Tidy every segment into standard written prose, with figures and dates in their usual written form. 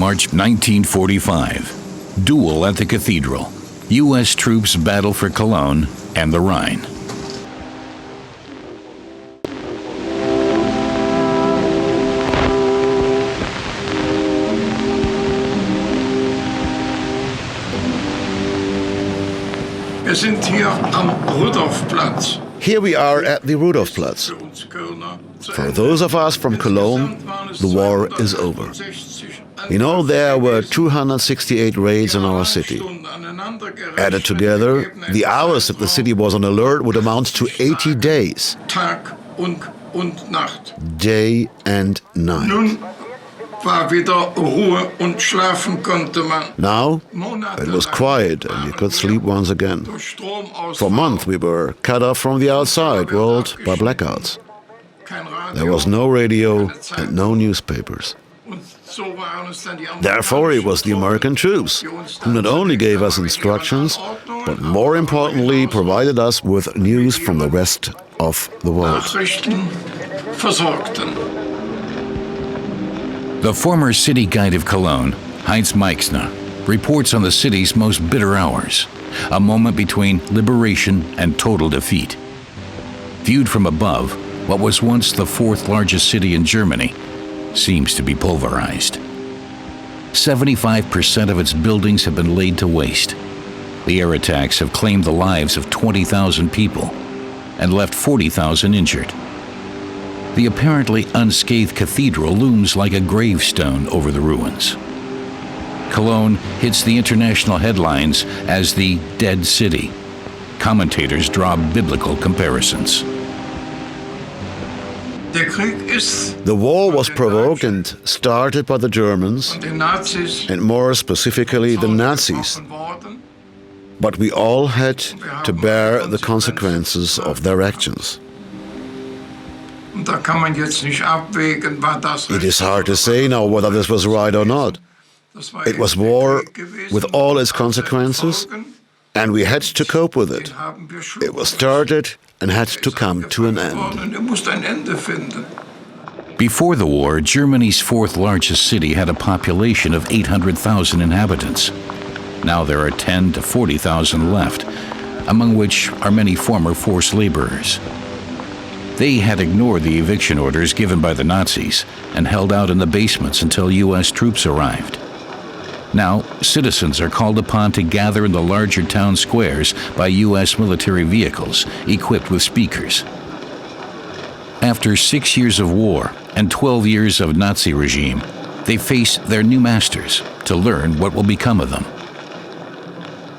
March 1945. Duel at the Cathedral. U.S. troops battle for Cologne and the Rhine. Wir sind hier am Rudolfplatz. Here we are at the Rudolfplatz. For those of us from Cologne, the war is over. You know, there were 268 raids on our city. Added together, the hours that the city was on alert would amount to 80 days. Tag und Nacht. Day and night. Nun war wieder Ruhe und schlafen konnte man. Now, it was quiet and you could sleep once again. For a month we were cut off from the outside world by blackouts. There was no radio and no newspapers. Therefore, it was the American troops who not only gave us instructions, but more importantly provided us with news from the rest of the world. The former city guide of Cologne, Heinz Meixner, reports on the city's most bitter hours, a moment between liberation and total defeat. Viewed from above, what was once the fourth largest city in Germany seems to be pulverized. 75% of its buildings have been laid to waste. The air attacks have claimed the lives of 20,000 people and left 40,000 injured. The apparently unscathed cathedral looms like a gravestone over the ruins. Cologne hits the international headlines as the Dead City. Commentators draw biblical comparisons. The war was provoked and started by the Germans, and more specifically the Nazis. But we all had to bear the consequences of their actions. It is hard to say now whether this was right or not. It was war with all its consequences, and we had to cope with it. It was started and had to come to an end. Before the war, Germany's fourth largest city had a population of 800,000 inhabitants. Now there are 10 to 40,000 left, among which are many former forced laborers. They had ignored the eviction orders given by the Nazis and held out in the basements until U.S. troops arrived. Now, citizens are called upon to gather in the larger town squares by U.S. military vehicles equipped with speakers. After 6 years of war and 12 years of Nazi regime, they face their new masters to learn what will become of them.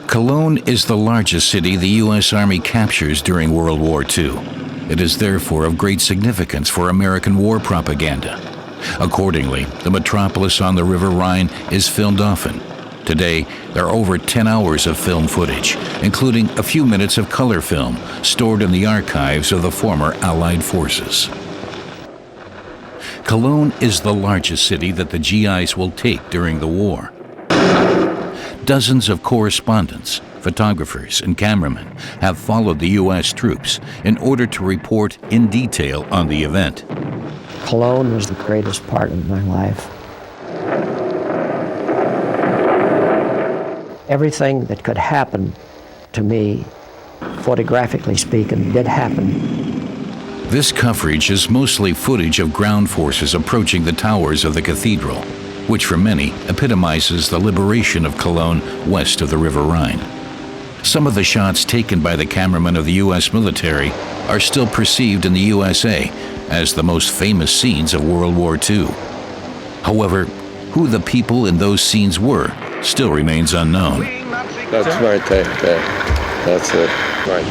Cologne is the largest city the U.S. Army captures during World War II. It is therefore of great significance for American war propaganda. Accordingly, the metropolis on the River Rhine is filmed often. Today, there are over 10 hours of film footage, including a few minutes of color film stored in the archives of the former Allied forces. Cologne is the largest city that the GIs will take during the war. Dozens of correspondents, photographers, and cameramen have followed the U.S. troops in order to report in detail on the event. Cologne was the greatest part of my life. Everything that could happen to me, photographically speaking, did happen. This coverage is mostly footage of ground forces approaching the towers of the cathedral, which for many epitomizes the liberation of Cologne west of the River Rhine. Some of the shots taken by the cameramen of the U.S. military are still perceived in the USA as the most famous scenes of World War II. However, who the people in those scenes were still remains unknown. That's my tank there. That's it, my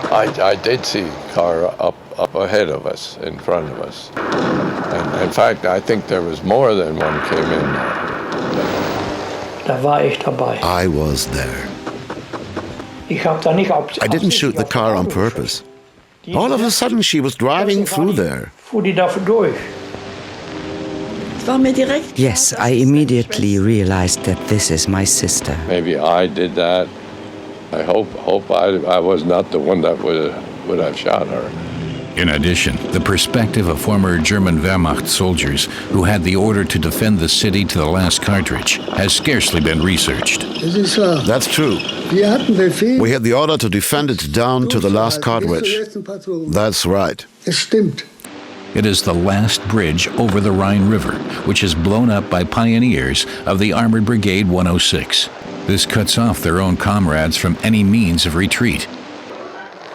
tank. I did see a car up ahead of us, in front of us. And in fact, I think there was more than one came in. I was there. I didn't shoot the car on purpose. All of a sudden she was driving through there. Yes, I immediately realized that this is my sister. Maybe I did that. I hope I was not the one that would have shot her. In addition, the perspective of former German Wehrmacht soldiers who had the order to defend the city to the last cartridge has scarcely been researched. That's true. We had the order to defend it down to the last cartridge. That's right. It is the last bridge over the Rhine River, which is blown up by pioneers of the Armored Brigade 106. This cuts off their own comrades from any means of retreat.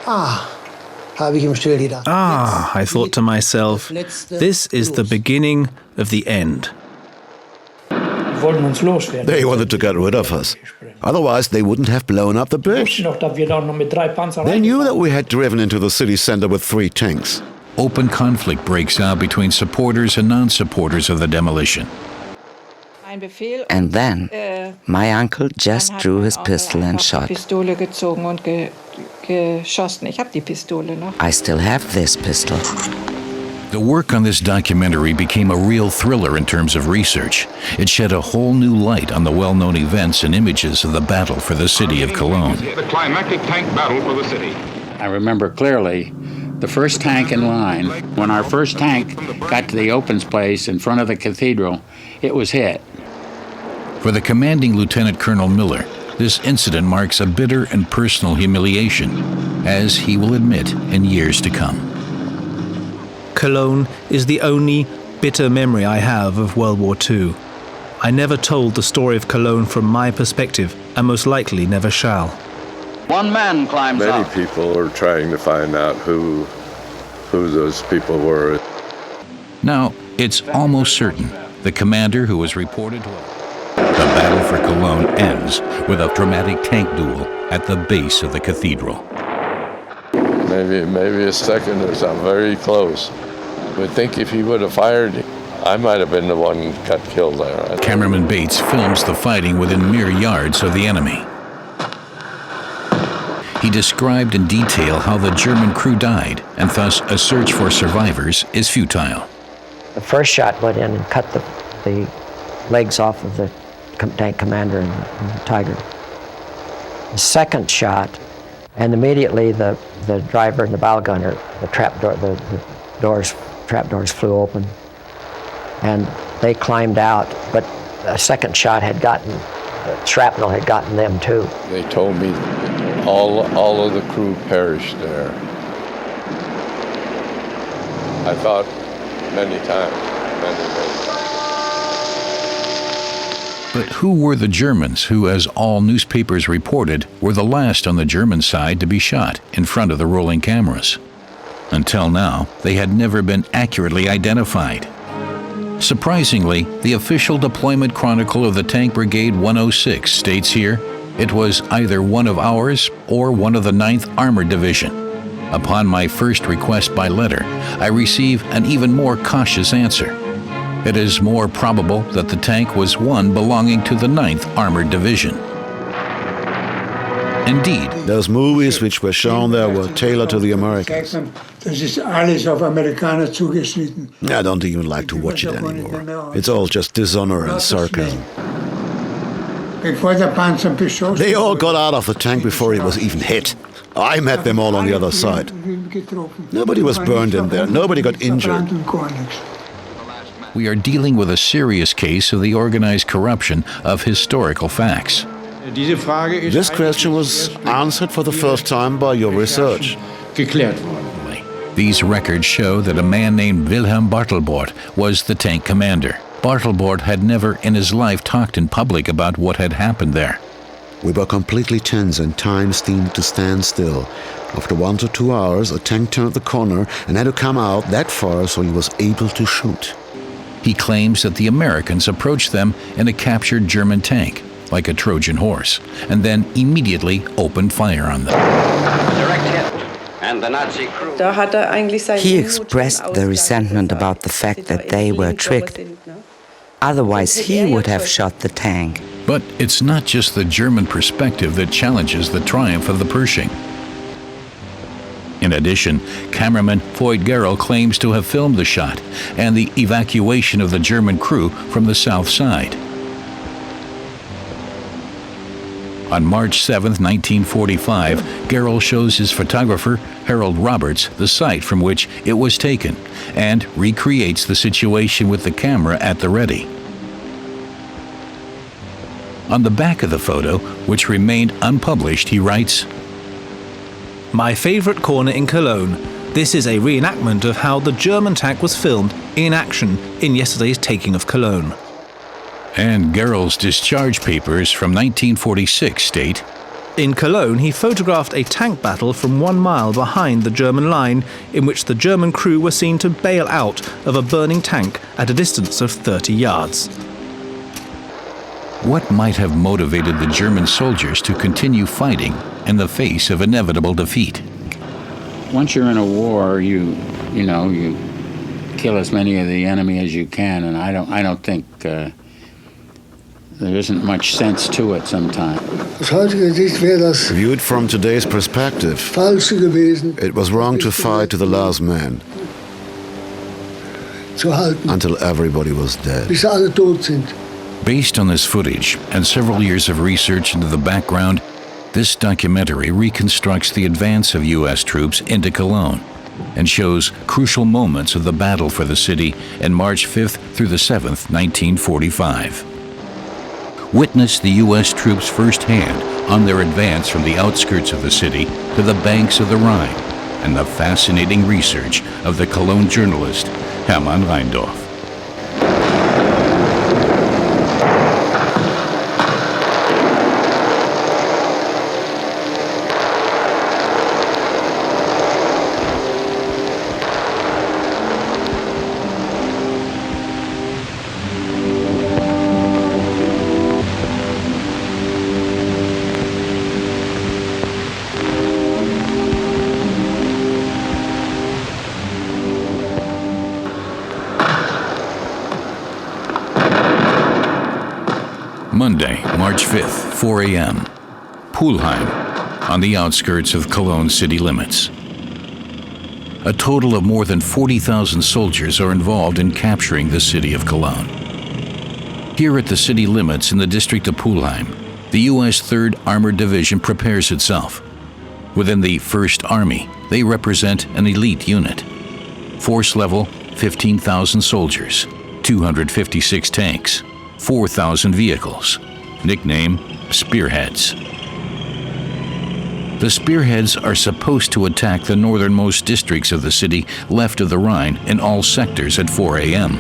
I thought to myself, this is the beginning of the end. They wanted to get rid of us. Otherwise, they wouldn't have blown up the bridge. They knew that we had driven into the city center with 3 tanks. Open conflict breaks out between supporters and non-supporters of the demolition. And then my uncle just drew his pistol and shot. I still have this pistol. The work on this documentary became a real thriller in terms of research. It shed a whole new light on the well-known events and images of the battle for the city of Cologne. The climactic tank battle for the city. I remember clearly the first tank in line. When our first tank got to the open space in front of the cathedral, it was hit. For the commanding Lieutenant Colonel Müller, this incident marks a bitter and personal humiliation, as he will admit in years to come. Cologne is the only bitter memory I have of World War II. I never told the story of Cologne from my perspective, and most likely never shall. One man climbs Many up. people are trying to find out who those people were. Now, it's almost certain the commander who was reported to the battle for Cologne ends with a dramatic tank duel at the base of the cathedral. Maybe a second or something, very close. I would think if he would have fired, I might have been the one who got killed there. Cameraman Bates films the fighting within mere yards of the enemy. He described in detail how the German crew died, and thus a search for survivors is futile. The first shot went in and cut the legs off of the tank commander and the Tiger. The second shot, and immediately the driver and the bow gunner, the trap doors flew open, and they climbed out. But a second shot had gotten, the shrapnel had gotten them too. They told me all of the crew perished there. I thought many times, many times. But who were the Germans who, as all newspapers reported, were the last on the German side to be shot in front of the rolling cameras? Until now, they had never been accurately identified. Surprisingly, the official deployment chronicle of the Tank Brigade 106 states here, it was either one of ours or one of the 9th Armored Division. Upon my first request by letter, I receive an even more cautious answer. It is more probable that the tank was one belonging to the 9th Armored Division. Indeed, those movies which were shown there were tailored to the Americans. I don't even like to watch it anymore. It's all just dishonor and sarcasm. They all got out of the tank before it was even hit. I met them all on the other side. Nobody was burned in there. Nobody got injured. we are dealing with a serious case of the organized corruption of historical facts. This question was answered for the first time by your research. These records show that a man named Wilhelm Bartelbord was the tank commander. Bartelbord had never in his life talked in public about what had happened there. We were completely tense and time seemed to stand still. After 1 to 2 hours, a tank turned the corner and had to come out that far so he was able to shoot. He claims that the Americans approached them in a captured German tank, like a Trojan horse, and then immediately opened fire on them. He expressed the resentment about the fact that they were tricked. Otherwise, he would have shot the tank. But it's not just the German perspective that challenges the triumph of the Pershing. In addition, cameraman Floyd Garrell claims to have filmed the shot and the evacuation of the German crew from the south side. On March 7, 1945, Gerrold shows his photographer, Harold Roberts, the site from which it was taken and recreates the situation with the camera at the ready. On the back of the photo, which remained unpublished, he writes, "My favorite corner in Cologne. This is a reenactment of how the German tank was filmed in action in yesterday's taking of Cologne." And Gerrold's discharge papers from 1946 state, "In Cologne, he photographed a tank battle from 1 mile behind the German line, in which the German crew were seen to bail out of a burning tank at a distance of 30 yards. What might have motivated the German soldiers to continue fighting in the face of inevitable defeat? Once you're in a war, you kill as many of the enemy as you can, and I don't think there isn't much sense to it sometimes. Viewed from today's perspective, it was wrong to fight to the last man until everybody was dead. Based on this footage and several years of research into the background, this documentary reconstructs the advance of U.S. troops into Cologne and shows crucial moments of the battle for the city in March 5th through the 7th, 1945. Witness the U.S. troops firsthand on their advance from the outskirts of the city to the banks of the Rhine, and the fascinating research of the Cologne journalist Hermann Rheindorf. Monday, March 5th, 4 a.m. Pulheim, on the outskirts of Cologne city limits. A total of more than 40,000 soldiers are involved in capturing the city of Cologne. Here at the city limits in the district of Pulheim, the U.S. 3rd Armored Division prepares itself. Within the 1st Army, they represent an elite unit. Force level, 15,000 soldiers, 256 tanks, 4,000 vehicles. Nickname, Spearheads. The Spearheads are supposed to attack the northernmost districts of the city left of the Rhine in all sectors at 4 a.m.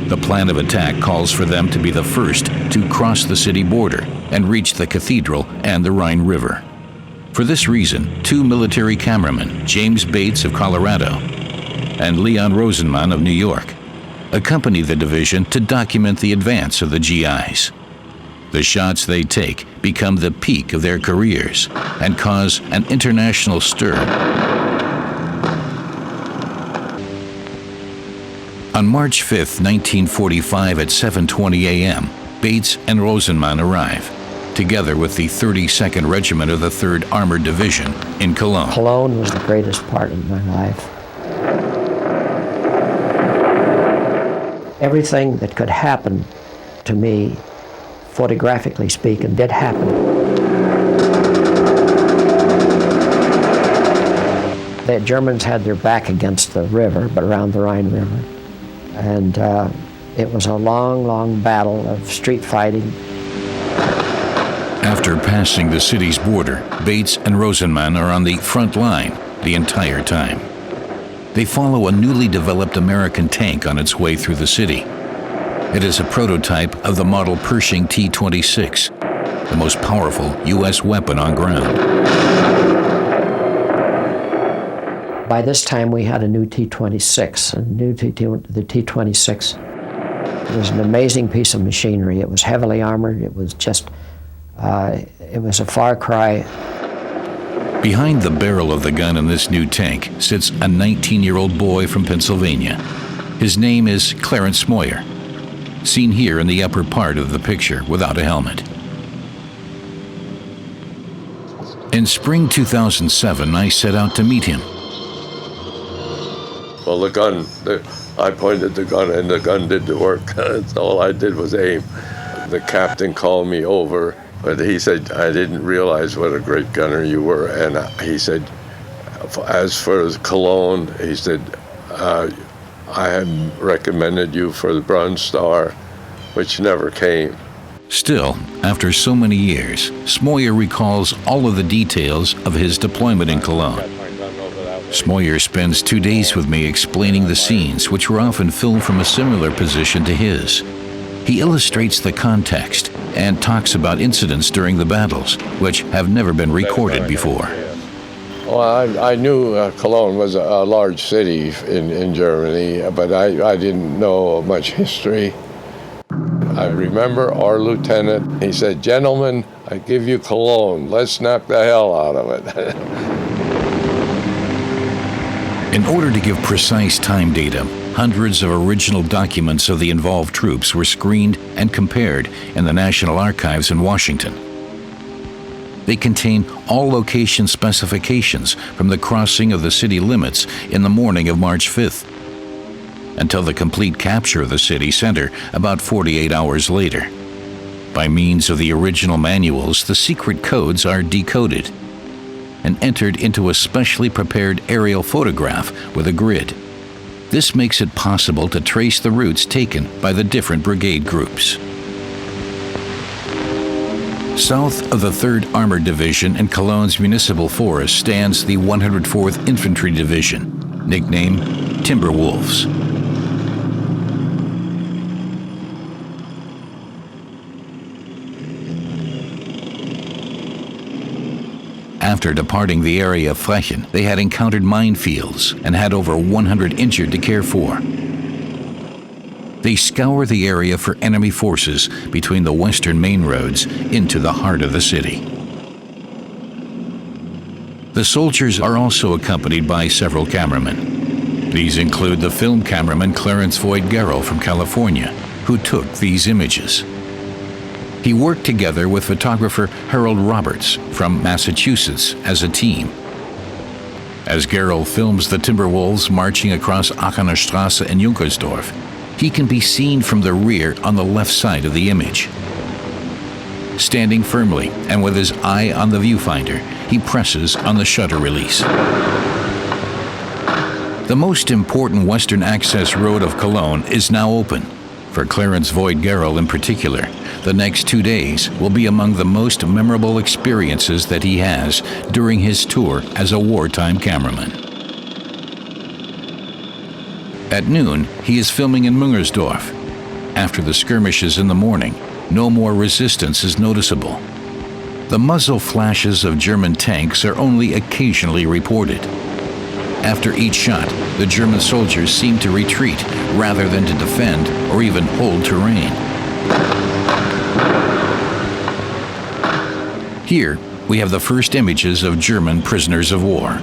The plan of attack calls for them to be the first to cross the city border and reach the Cathedral and the Rhine River. For this reason, 2 military cameramen, James Bates of Colorado and Leon Rosenman of New York, accompany the division to document the advance of the GIs. The shots they take become the peak of their careers and cause an international stir. On March 5th, 1945 at 7:20 a.m., Bates and Rosenman arrive, together with the 32nd Regiment of the 3rd Armored Division in Cologne. Cologne was the greatest part of my life. Everything that could happen to me, photographically speaking, did happen. The Germans had their back against the river, but around the Rhine River. And it was a long, long battle of street fighting. After passing the city's border, Bates and Rosenman are on the front line the entire time. They follow a newly developed American tank on its way through the city. It is a prototype of the model Pershing T-26, the most powerful U.S. weapon on ground. By this time, we had a new T-26. The T-26 was an amazing piece of machinery. It was heavily armored. It was just, it was a far cry. Behind the barrel of the gun in this new tank sits a 19-year-old boy from Pennsylvania. His name is Clarence Smoyer, seen here in the upper part of the picture without a helmet. In spring 2007, I set out to meet him. Well, the gun, I pointed the gun and the gun did the work. All I did was aim. The captain called me over. But he said, I didn't realize what a great gunner you were. And he said, as for Cologne, he said, I had recommended you for the Bronze Star, which never came. Still, after so many years, Smoyer recalls all of the details of his deployment in Cologne. Smoyer spends 2 days with me explaining the scenes, which were often filmed from a similar position to his. He illustrates the context and talks about incidents during the battles, which have never been recorded before. Well, I knew Cologne was a large city in Germany, but I didn't know much history. I remember our lieutenant, he said, "Gentlemen, I give you Cologne. Let's knock the hell out of it." In order to give precise time data, hundreds of original documents of the involved troops were screened and compared in the National Archives in Washington. They contain all location specifications from the crossing of the city limits in the morning of March 5th, until the complete capture of the city center about 48 hours later. By means of the original manuals, the secret codes are decoded and entered into a specially prepared aerial photograph with a grid. This makes it possible to trace the routes taken by the different brigade groups. South of the 3rd Armored Division in Cologne's municipal forest stands the 104th Infantry Division, nicknamed Timberwolves. After departing the area of Frechen, they had encountered minefields and had over 100 injured to care for. They scour the area for enemy forces between the western main roads into the heart of the city. The soldiers are also accompanied by several cameramen. These include the film cameraman Clarence Smoyer from California, who took these images. He worked together with photographer Harold Roberts from Massachusetts as a team. As Gerl films the Timberwolves marching across Aachener Straße in Junkersdorf, he can be seen from the rear on the left side of the image. Standing firmly and with his eye on the viewfinder, he presses on the shutter release. The most important western access road of Cologne is now open. For Clarence Smoyer in particular, the next 2 days will be among the most memorable experiences that he has during his tour as a wartime cameraman. At noon, he is filming in Müngersdorf. After the skirmishes in the morning, no more resistance is noticeable. The muzzle flashes of German tanks are only occasionally reported. After each shot, the German soldiers seem to retreat rather than to defend or even hold terrain. Here, we have the first images of German prisoners of war.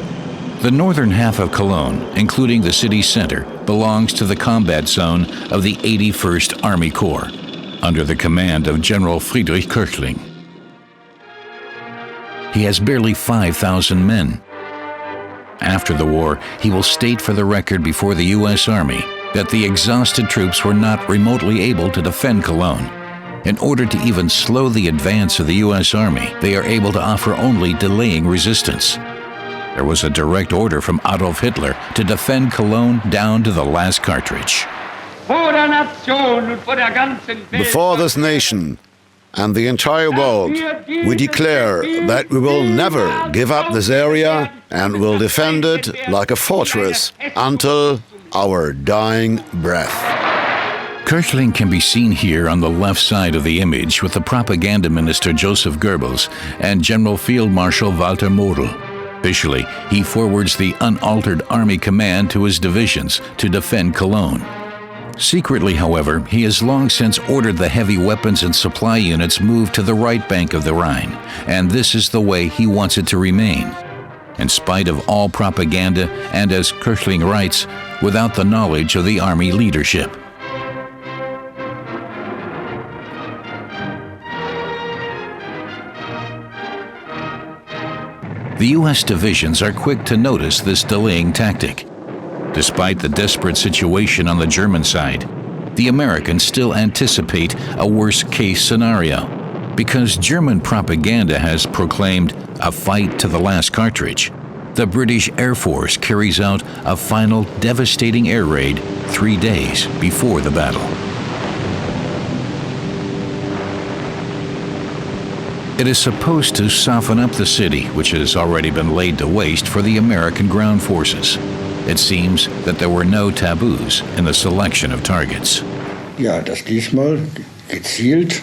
The northern half of Cologne, including the city center, belongs to the combat zone of the 81st Army Corps, under the command of General Friedrich Köchling. He has barely 5,000 men. After the war, he will state for the record before the U.S. Army that the exhausted troops were not remotely able to defend Cologne. In order to even slow the advance of the U.S. Army, they are able to offer only delaying resistance. There was a direct order from Adolf Hitler to defend Cologne down to the last cartridge. Before this nation and the entire world, we declare that we will never give up this area and will defend it like a fortress until our dying breath. Köchling can be seen here on the left side of the image with the propaganda minister Joseph Goebbels and General Field Marshal Walter Model. Officially, he forwards the unaltered army command to his divisions to defend Cologne. Secretly, however, he has long since ordered the heavy weapons and supply units moved to the right bank of the Rhine, and this is the way he wants it to remain. In spite of all propaganda, and as Köchling writes, without the knowledge of the army leadership. The U.S. divisions are quick to notice this delaying tactic. Despite the desperate situation on the German side, the Americans still anticipate a worst-case scenario. Because German propaganda has proclaimed a fight to the last cartridge, the British Air Force carries out a final devastating air raid 3 days before the battle. It is supposed to soften up the city, which has already been laid to waste for the American ground forces. It seems that there were no taboos in the selection of targets. Ja, das diesmal gezielt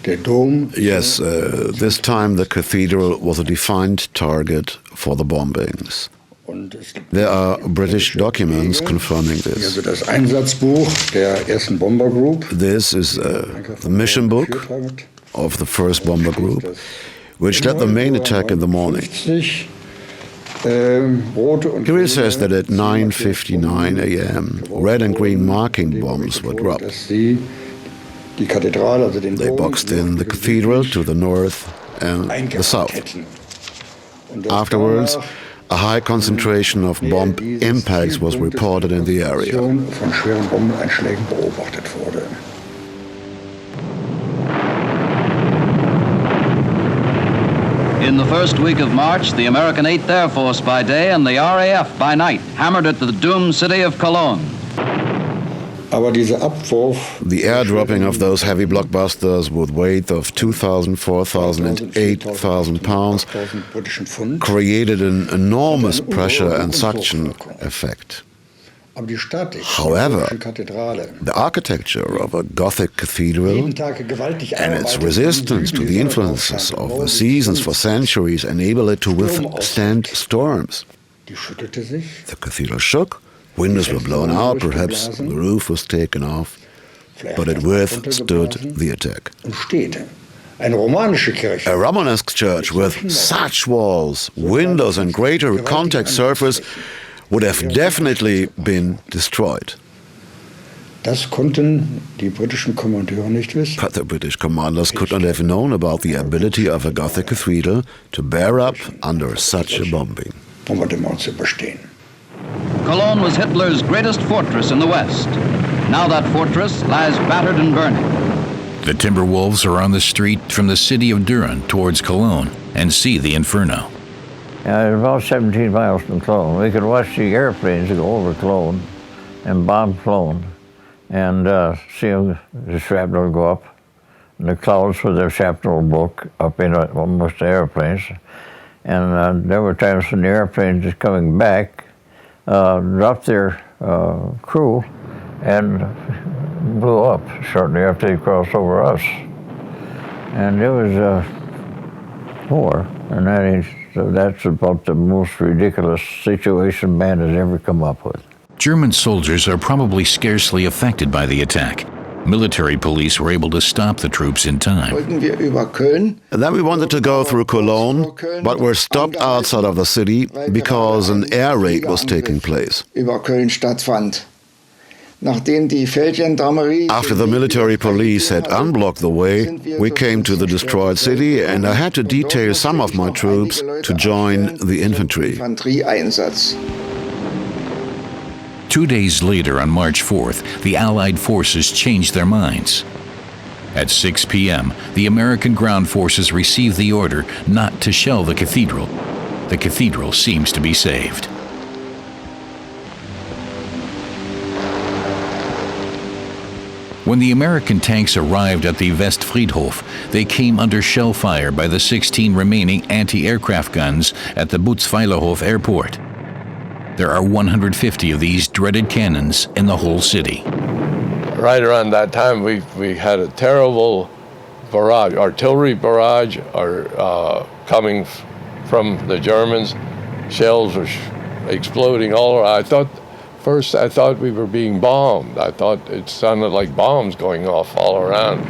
der Dom. Yes, this time the cathedral was a defined target for the bombings. There are British documents confirming this. Also das Einsatzbuch der ersten Bomber Group. This is the mission book of the first bomber group, which led the main attack in the morning. Here it says that at 9:59 a.m., red and green marking bombs were dropped. They boxed in the cathedral to the north and the south. Afterwards, a high concentration of bomb impacts was reported in the area. In the first week of March, the American 8th Air Force by day and the RAF by night hammered at the doomed city of Cologne. The airdropping of those heavy blockbusters with weight of 2,000, 4,000 and 8,000 pounds created an enormous pressure and suction effect. However, the architecture of a Gothic cathedral and its resistance to the influences of the seasons for centuries enable it to withstand storms. The cathedral shook, windows were blown out, perhaps the roof was taken off, but it withstood the attack. A Romanesque church with such walls, windows and greater contact surface would have definitely been destroyed. Das konnten die britischen Kommandeure nicht wissen. But the British commanders could not have known about the ability of a Gothic cathedral to bear up under such a bombing. Cologne was Hitler's greatest fortress in the West. Now that fortress lies battered and burning. The Timberwolves are on the street from the city of Düren towards Cologne and see the inferno. It's about 17 miles from Cologne. We could watch the airplanes go over Cologne and bomb Cologne and see the shrapnel go up. And the clouds with their shrapnel broke up in almost the airplanes. And there were times when the airplanes just coming back dropped their crew and blew up shortly after they crossed over us. And it was war, and that's about the most ridiculous situation man has ever come up with. German soldiers are probably scarcely affected by the attack. Military police were able to stop the troops in time. And then we wanted to go through Cologne, but were stopped outside of the city because an air raid was taking place. After the military police had unblocked the way, we came to the destroyed city and I had to detail some of my troops to join the infantry. 2 days later, on March 4th, the Allied forces changed their minds. At 6 p.m., the American ground forces received the order not to shell the cathedral. The cathedral seems to be saved. When the American tanks arrived at the Westfriedhof, they came under shell fire by the 16 remaining anti-aircraft guns at the Butzweilerhof airport. There are 150 of these dreaded cannons in the whole city. Right around that time, we had a terrible barrage, artillery barrage, coming from the Germans. Shells were exploding all around. First, I thought we were being bombed. I thought it sounded like bombs going off all around.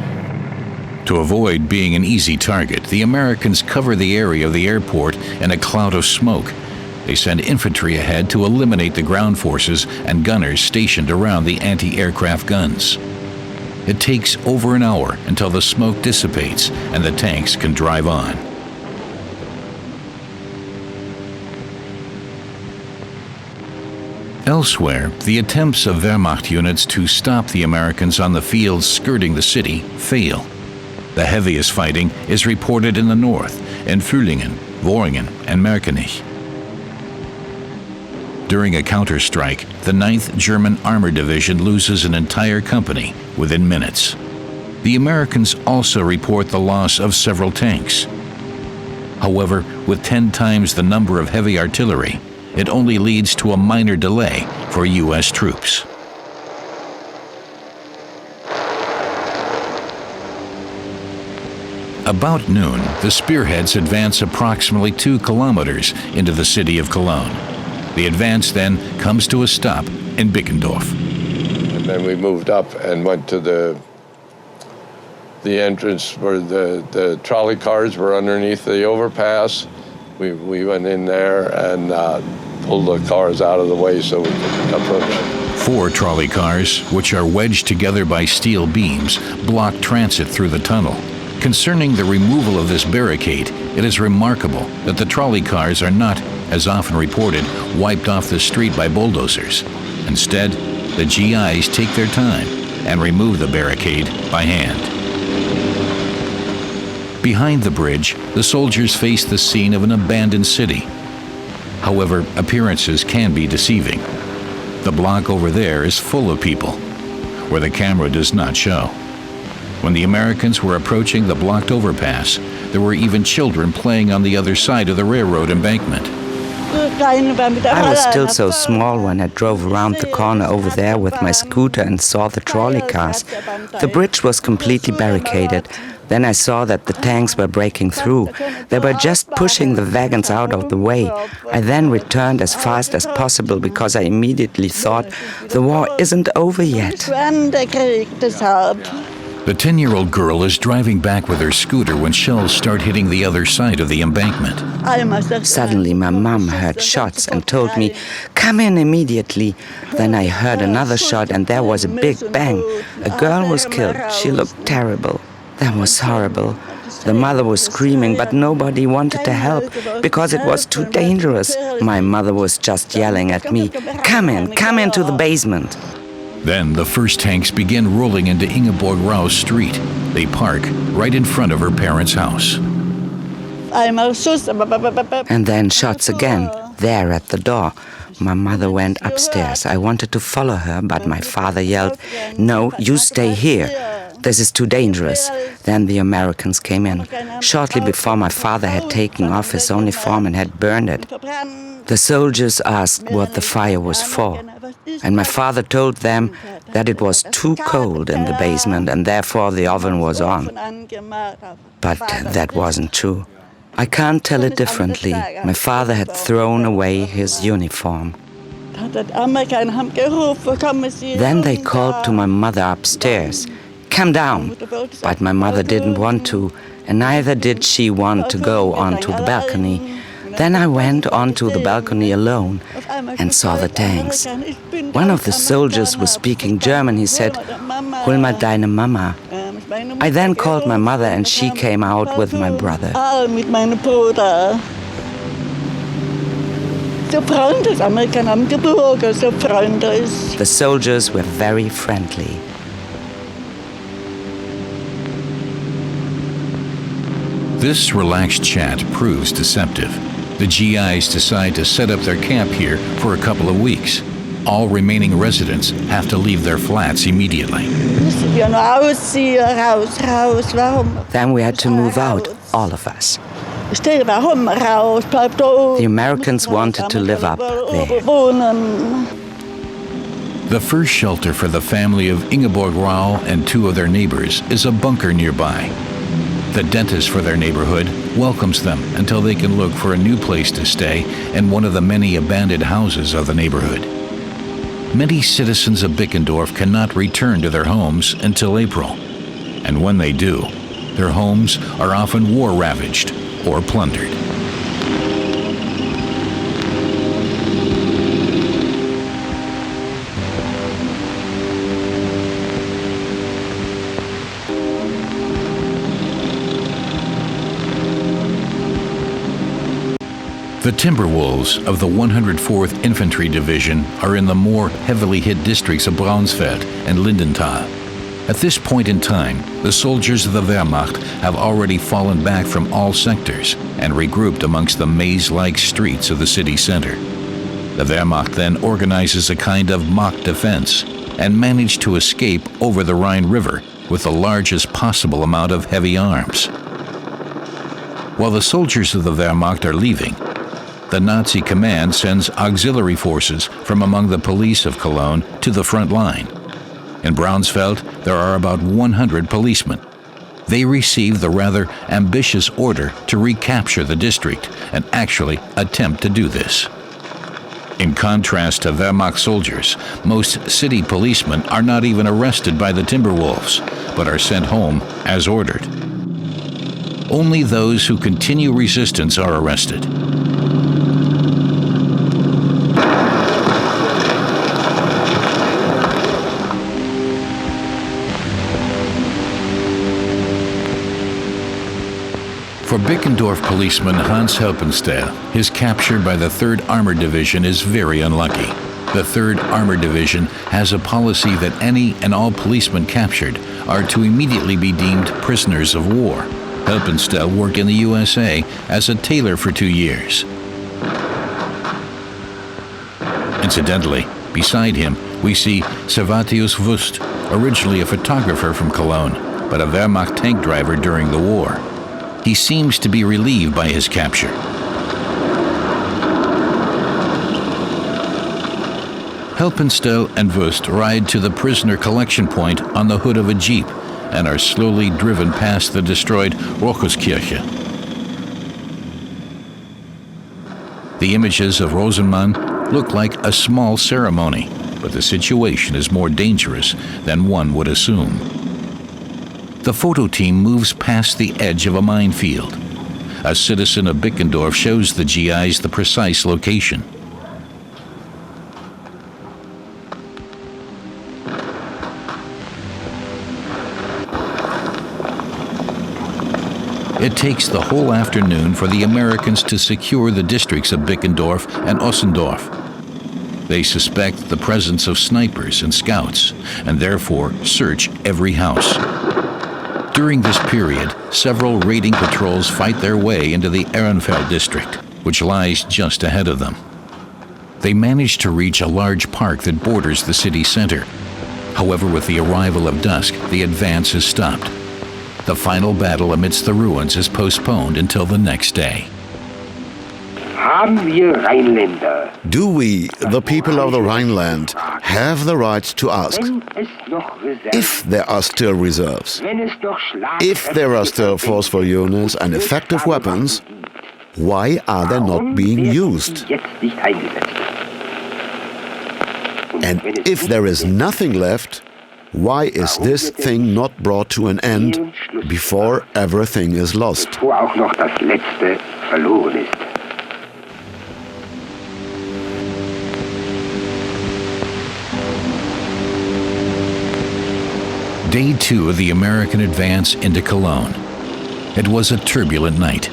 To avoid being an easy target, the Americans cover the area of the airport in a cloud of smoke. They send infantry ahead to eliminate the ground forces and gunners stationed around the anti-aircraft guns. It takes over an hour until the smoke dissipates and the tanks can drive on. Elsewhere, the attempts of Wehrmacht units to stop the Americans on the fields skirting the city fail. The heaviest fighting is reported in the north, in Vühlingen, Worringen, and Merkenich. During a counterstrike, the 9th German Armored Division loses an entire company within minutes. The Americans also report the loss of several tanks. However, with 10 times the number of heavy artillery, it only leads to a minor delay for U.S. troops. About noon, the Spearheads advance approximately 2 kilometers into the city of Cologne. The advance then comes to a stop in Bickendorf. And then we moved up and went to the entrance where the trolley cars were underneath the overpass. We went in there and pulled the cars out of the way so we could approach. 4 trolley cars, which are wedged together by steel beams, block transit through the tunnel. Concerning the removal of this barricade, it is remarkable that the trolley cars are not, as often reported, wiped off the street by bulldozers. Instead, the GIs take their time and remove the barricade by hand. Behind the bridge, the soldiers face the scene of an abandoned city. However, appearances can be deceiving. The block over there is full of people, where the camera does not show. When the Americans were approaching the blocked overpass, there were even children playing on the other side of the railroad embankment. I was still so small when I drove around the corner over there with my scooter and saw the trolley cars. The bridge was completely barricaded. Then I saw that the tanks were breaking through. They were just pushing the wagons out of the way. I then returned as fast as possible because I immediately thought, the war isn't over yet. The 10-year-old girl is driving back with her scooter when shells start hitting the other side of the embankment. Suddenly my mom heard shots and told me, come in immediately. Then I heard another shot and there was a big bang. A girl was killed. She looked terrible. That was horrible. The mother was screaming, but nobody wanted to help because it was too dangerous. My mother was just yelling at me, come into the basement. Then the first tanks begin rolling into Ingeborg Rau's street. They park right in front of her parents' house. And then shots again, there at the door. My mother went upstairs. I wanted to follow her, but my father yelled, no, you stay here. This is too dangerous. Then the Americans came in. Shortly before my father had taken off his uniform and had burned it. The soldiers asked what the fire was for. And my father told them that it was too cold in the basement and therefore the oven was on. But that wasn't true. I can't tell it differently. My father had thrown away his uniform. Then they called to my mother upstairs, come down. But my mother didn't want to, and neither did she want to go onto the balcony. Then I went onto the balcony alone and saw the tanks. One of the soldiers was speaking German. He said, hol mal deine Mama. I then called my mother and she came out with my brother. The soldiers were very friendly. This relaxed chat proves deceptive. The GIs decide to set up their camp here for a couple of weeks. All remaining residents have to leave their flats immediately. Then we had to move out, all of us. The Americans wanted to live up there. The first shelter for the family of Ingeborg Rau and 2 of their neighbors is a bunker nearby. The dentist for their neighborhood welcomes them until they can look for a new place to stay in one of the many abandoned houses of the neighborhood. Many citizens of Bickendorf cannot return to their homes until April. And when they do, their homes are often war-ravaged or plundered. The Timberwolves of the 104th Infantry Division are in the more heavily hit districts of Braunsfeld and Lindenthal. At this point in time, the soldiers of the Wehrmacht have already fallen back from all sectors and regrouped amongst the maze-like streets of the city center. The Wehrmacht then organizes a kind of mock defense and managed to escape over the Rhine River with the largest possible amount of heavy arms. While the soldiers of the Wehrmacht are leaving, the Nazi command sends auxiliary forces from among the police of Cologne to the front line. In Braunsfeld, there are about 100 policemen. They receive the rather ambitious order to recapture the district and actually attempt to do this. In contrast to Wehrmacht soldiers, most city policemen are not even arrested by the Timberwolves, but are sent home as ordered. Only those who continue resistance are arrested. For Bickendorf policeman Hans Helpenstedt, his capture by the 3rd Armored Division is very unlucky. The 3rd Armored Division has a policy that any and all policemen captured are to immediately be deemed prisoners of war. Helpenstedt worked in the USA as a tailor for 2 years. Incidentally, beside him, we see Servatius Wust, originally a photographer from Cologne, but a Wehrmacht tank driver during the war. He seems to be relieved by his capture. Helpenstedt and Wust ride to the prisoner collection point on the hood of a jeep and are slowly driven past the destroyed Rochuskirche. The images of Rosenmann look like a small ceremony, but the situation is more dangerous than one would assume. The photo team moves past the edge of a minefield. A citizen of Bickendorf shows the GIs the precise location. It takes the whole afternoon for the Americans to secure the districts of Bickendorf and Ossendorf. They suspect the presence of snipers and scouts, and therefore search every house. During this period, several raiding patrols fight their way into the Ehrenfeld district, which lies just ahead of them. They manage to reach a large park that borders the city center. However, with the arrival of dusk, the advance is stopped. The final battle amidst the ruins is postponed until the next day. Do we, the people of the Rhineland, have the right to ask if there are still reserves, if there are still forceful units and effective weapons, why are they not being used? And if there is nothing left, why is this thing not brought to an end before everything is lost? Day 2 of the American advance into Cologne. It was a turbulent night.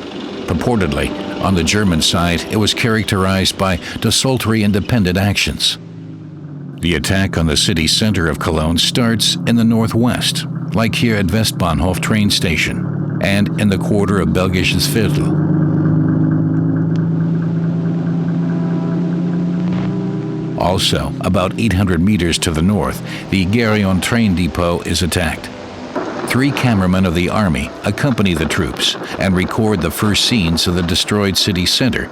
Purportedly, on the German side, it was characterized by desultory independent actions. The attack on the city center of Cologne starts in the northwest, like here at Westbahnhof train station, and in the quarter of Belgisches Viertel. Also, about 800 meters to the north, the Gerion train depot is attacked. 3 cameramen of the army accompany the troops and record the first scenes of the destroyed city center.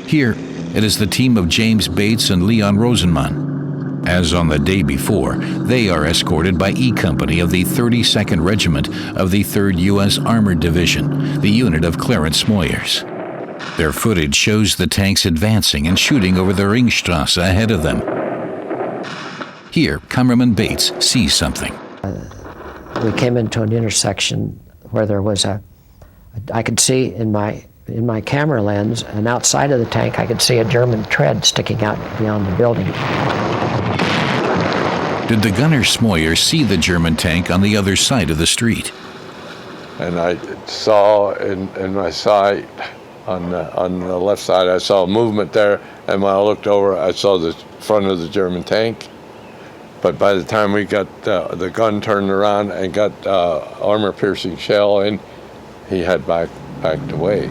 Here, it is the team of James Bates and Leon Rosenmann. As on the day before, they are escorted by E Company of the 32nd Regiment of the 3rd U.S. Armored Division, the unit of Clarence Smoyers. Their footage shows the tanks advancing and shooting over the Ringstrasse ahead of them. Here, cameraman Bates sees something. We came into an intersection where there was I could see in my camera lens, and outside of the tank, I could see a German tread sticking out beyond the building. Did the gunner Smoyer see the German tank on the other side of the street? And I saw in my sight, on the left side, I saw movement there, and when I looked over, I saw the front of the German tank, But by the time we got the gun turned around and got armor-piercing shell in, he had backed away.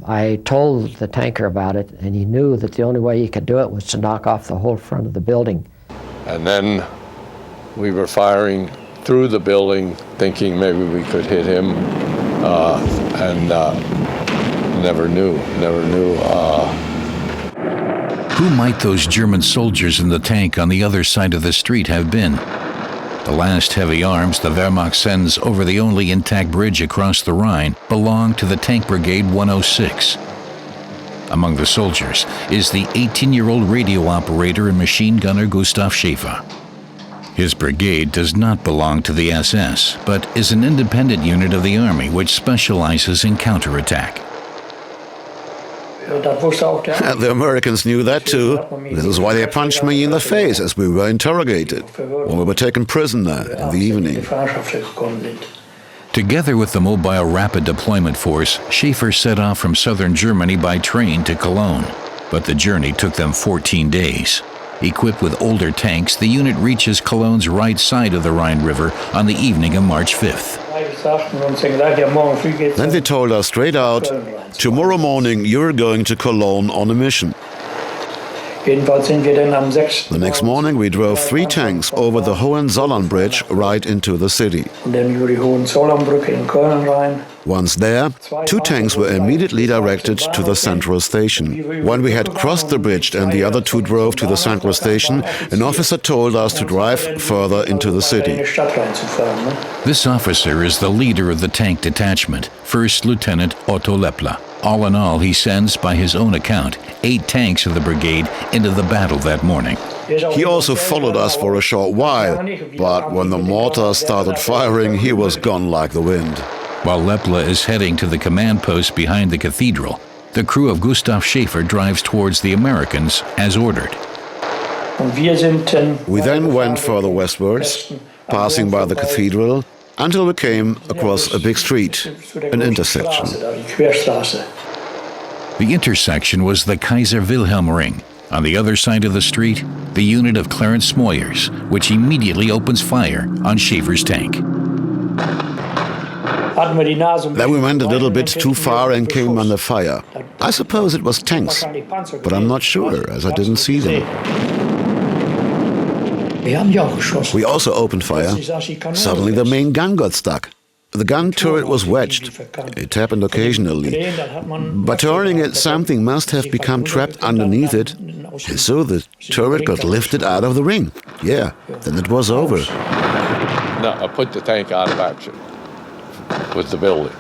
I told the tanker about it, and he knew that the only way he could do it was to knock off the whole front of the building. And then we were firing through the building, thinking maybe we could hit him, and never knew. Who might those German soldiers in the tank on the other side of the street have been? The last heavy arms the Wehrmacht sends over the only intact bridge across the Rhine belong to the Tank Brigade 106. Among the soldiers is the 18-year-old radio operator and machine gunner Gustav Schäfer. His brigade does not belong to the SS, but is an independent unit of the army which specializes in counterattack. The Americans knew that too. This is why they punched me in the face as we were interrogated, when we were taken prisoner in the evening. Together with the Mobile Rapid Deployment Force, Schäfer set off from southern Germany by train to Cologne, but the journey took them 14 days. Equipped with older tanks, the unit reaches Cologne's right side of the Rhine River on the evening of March 5th. Then they told us straight out, tomorrow morning you're going to Cologne on a mission. The next morning we drove 3 tanks over the Hohenzollern Bridge right into the city. Once there, 2 tanks were immediately directed to the central station. When we had crossed the bridge and the other 2 drove to the central station, an officer told us to drive further into the city. This officer is the leader of the tank detachment, First Lieutenant Otto Leppler. All in all, he sends, by his own account, 8 tanks of the brigade into the battle that morning. He also followed us for a short while, but when the mortar started firing, he was gone like the wind. While Leppler is heading to the command post behind the cathedral, the crew of Gustav Schäfer drives towards the Americans as ordered. We then went further westwards, passing by the cathedral, until we came across a big street, an intersection. The intersection was the Kaiser Wilhelm Ring. On the other side of the street, the unit of Clarence Smoyer's, which immediately opens fire on Schäfer's tank. Then we went a little bit too far and came under fire. I suppose it was tanks, but I'm not sure, as I didn't see them. We also opened fire. Suddenly the main gun got stuck. The gun turret was wedged. It happened occasionally. By turning it, something must have become trapped underneath it. And so the turret got lifted out of the ring. Yeah, then it was over. No, I put the tank out of action with the building.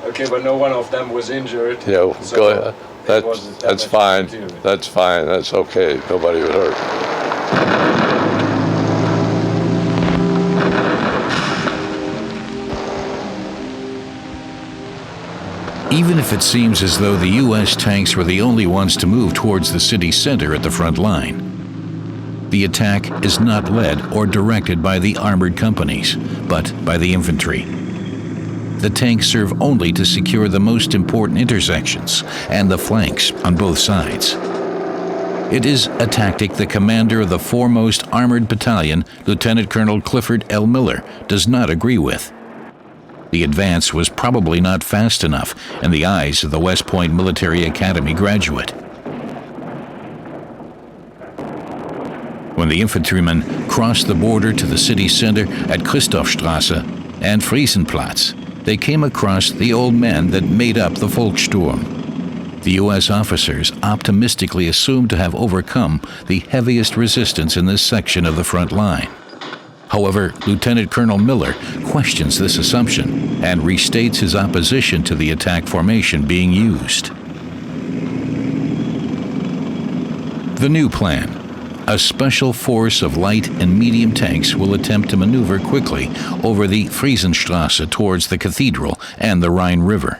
Okay, but no one of them was injured. Yeah, so go ahead. That's fine. That's fine. That's okay. Nobody was hurt. Even if it seems as though the U.S. tanks were the only ones to move towards the city center at the front line, the attack is not led or directed by the armored companies, but by the infantry. The tanks serve only to secure the most important intersections and the flanks on both sides. It is a tactic the commander of the foremost armored battalion, Lieutenant Colonel Clifford L. Miller, does not agree with. The advance was probably not fast enough in the eyes of the West Point Military Academy graduate. When the infantrymen crossed the border to the city center at Christophstrasse and Friesenplatz, they came across the old men that made up the Volkssturm. The U.S. officers optimistically assumed to have overcome the heaviest resistance in this section of the front line. However, Lieutenant Colonel Miller questions this assumption and restates his opposition to the attack formation being used. The new plan. A special force of light and medium tanks will attempt to maneuver quickly over the Friesenstrasse towards the cathedral and the Rhine River.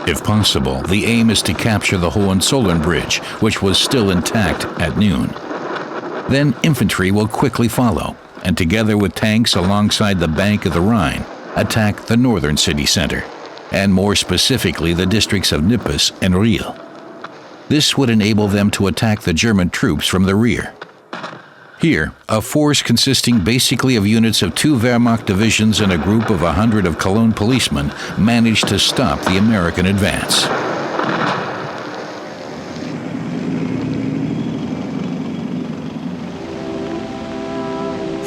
If possible, the aim is to capture the Hohenzollern Bridge, which was still intact at noon. Then infantry will quickly follow, and together with tanks alongside the bank of the Rhine, attack the northern city center, and more specifically the districts of Nippes and Riel. This would enable them to attack the German troops from the rear. Here, a force consisting basically of units of 2 Wehrmacht divisions and a group of 100 of Cologne policemen managed to stop the American advance.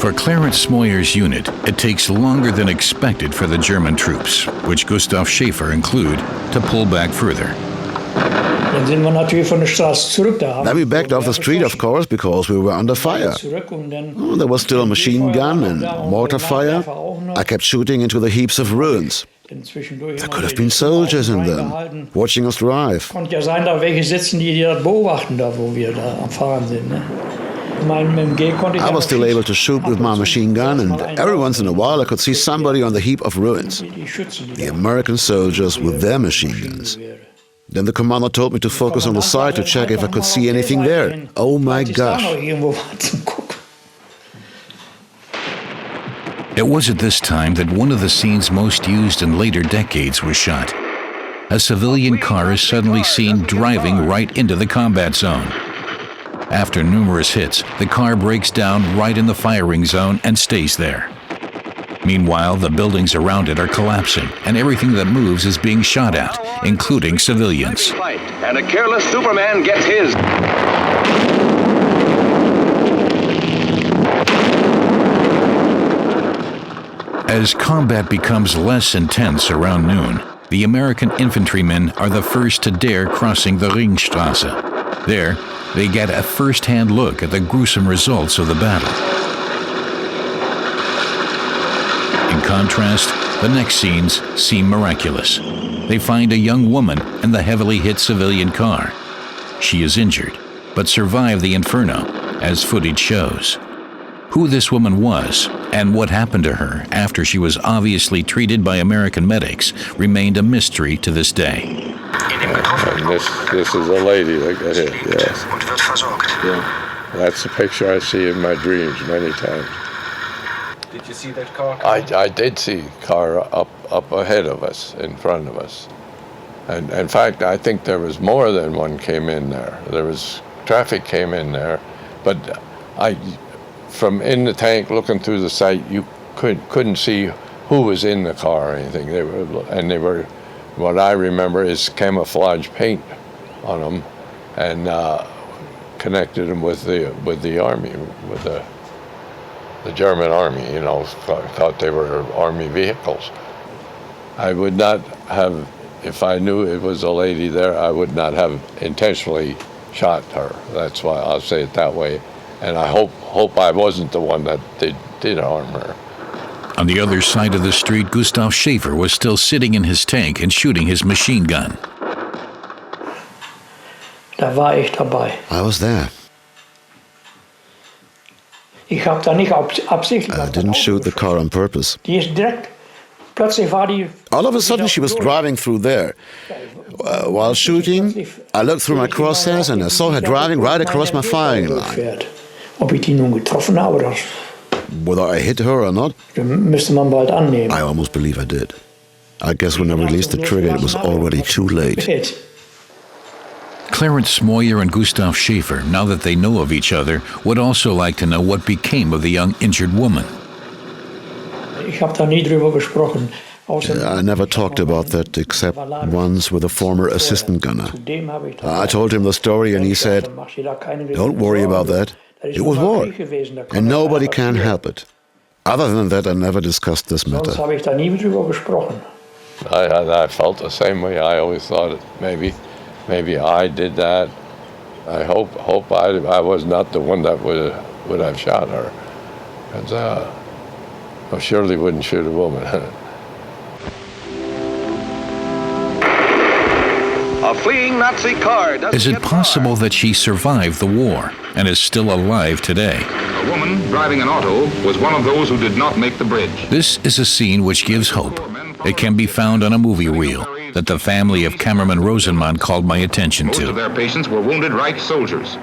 For Clarence Smoyer's unit, it takes longer than expected for the German troops, which Gustav Schäfer include, to pull back further. Then we backed off the street, of course, because we were under fire. Oh, there was still a machine gun and mortar fire. I kept shooting into the heaps of ruins. There could have been soldiers in them, watching us drive. I was still able to shoot with my machine gun, and every once in a while I could see somebody on the heap of ruins. The American soldiers with their machine guns. Then the commander told me to focus on the side to check if I could see anything there. Oh my gosh. It was at this time that one of the scenes most used in later decades was shot. A civilian car is suddenly seen driving right into the combat zone. After numerous hits, the car breaks down right in the firing zone and stays there. Meanwhile, the buildings around it are collapsing, and everything that moves is being shot at, including civilians. And a careless Superman gets his. As combat becomes less intense around noon, the American infantrymen are the first to dare crossing the Ringstrasse. There, they get a first-hand look at the gruesome results of the battle. In contrast, the next scenes seem miraculous. They find a young woman in the heavily hit civilian car. She is injured, but survived the inferno, as footage shows. Who this woman was and what happened to her after she was obviously treated by American medics remained a mystery to this day. And this is a lady that got hit, yes. Yeah. That's the picture I see in my dreams many times. Did you see that car? I did see a car up ahead of us, in front of us. And in fact, I think there was more than one came in there. There was traffic came in there, but from in the tank looking through the sight, you couldn't see who was in the car or anything. They were, what I remember is camouflage paint on them, and connected them with the army, with the German army, you know, thought they were army vehicles. I would not have, if I knew it was a lady there, I would not have intentionally shot her. That's why I'll say it that way. And I hope I wasn't the one that did harm her. On the other side of the street, Gustav Schäfer was still sitting in his tank and shooting his machine gun. I was there. I didn't shoot the car on purpose. All of a sudden she was driving through there. While shooting, I looked through my crosshairs and I saw her driving right across my firing line. Whether I hit her or not, I almost believe I did. I guess when I released the trigger, it was already too late. Clarence Smoyer and Gustav Schäfer, now that they know of each other, would also like to know what became of the young injured woman. I never talked about that except once with a former assistant gunner. I told him the story and he said, "Don't worry about that. It was war, and nobody can help it." Other than that, I never discussed this matter. I felt the same way. I always thought maybe I did that. I hope I was not the one that would have shot her, because I surely wouldn't shoot a woman. A fleeing Nazi car. Is it possible that she survived the war and is still alive today? A woman driving an auto was one of those who did not make the bridge. This is a scene which gives hope. It can be found on a movie reel that the family of cameraman Rosenmann called my attention Most to. of their patients were wounded Reich soldiers.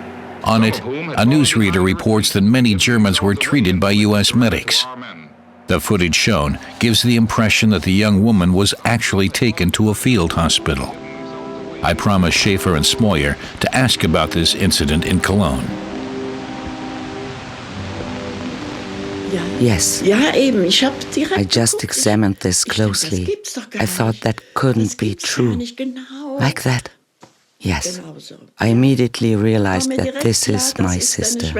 On it, a newsreader reports that many Germans were treated by U.S. medics. The footage shown gives the impression that the young woman was actually taken to a field hospital. I promised Schäfer and Smoyer to ask about this incident in Cologne. Yes. I just examined this closely. I thought that couldn't be true. Like that? Yes. I immediately realized that this is my sister.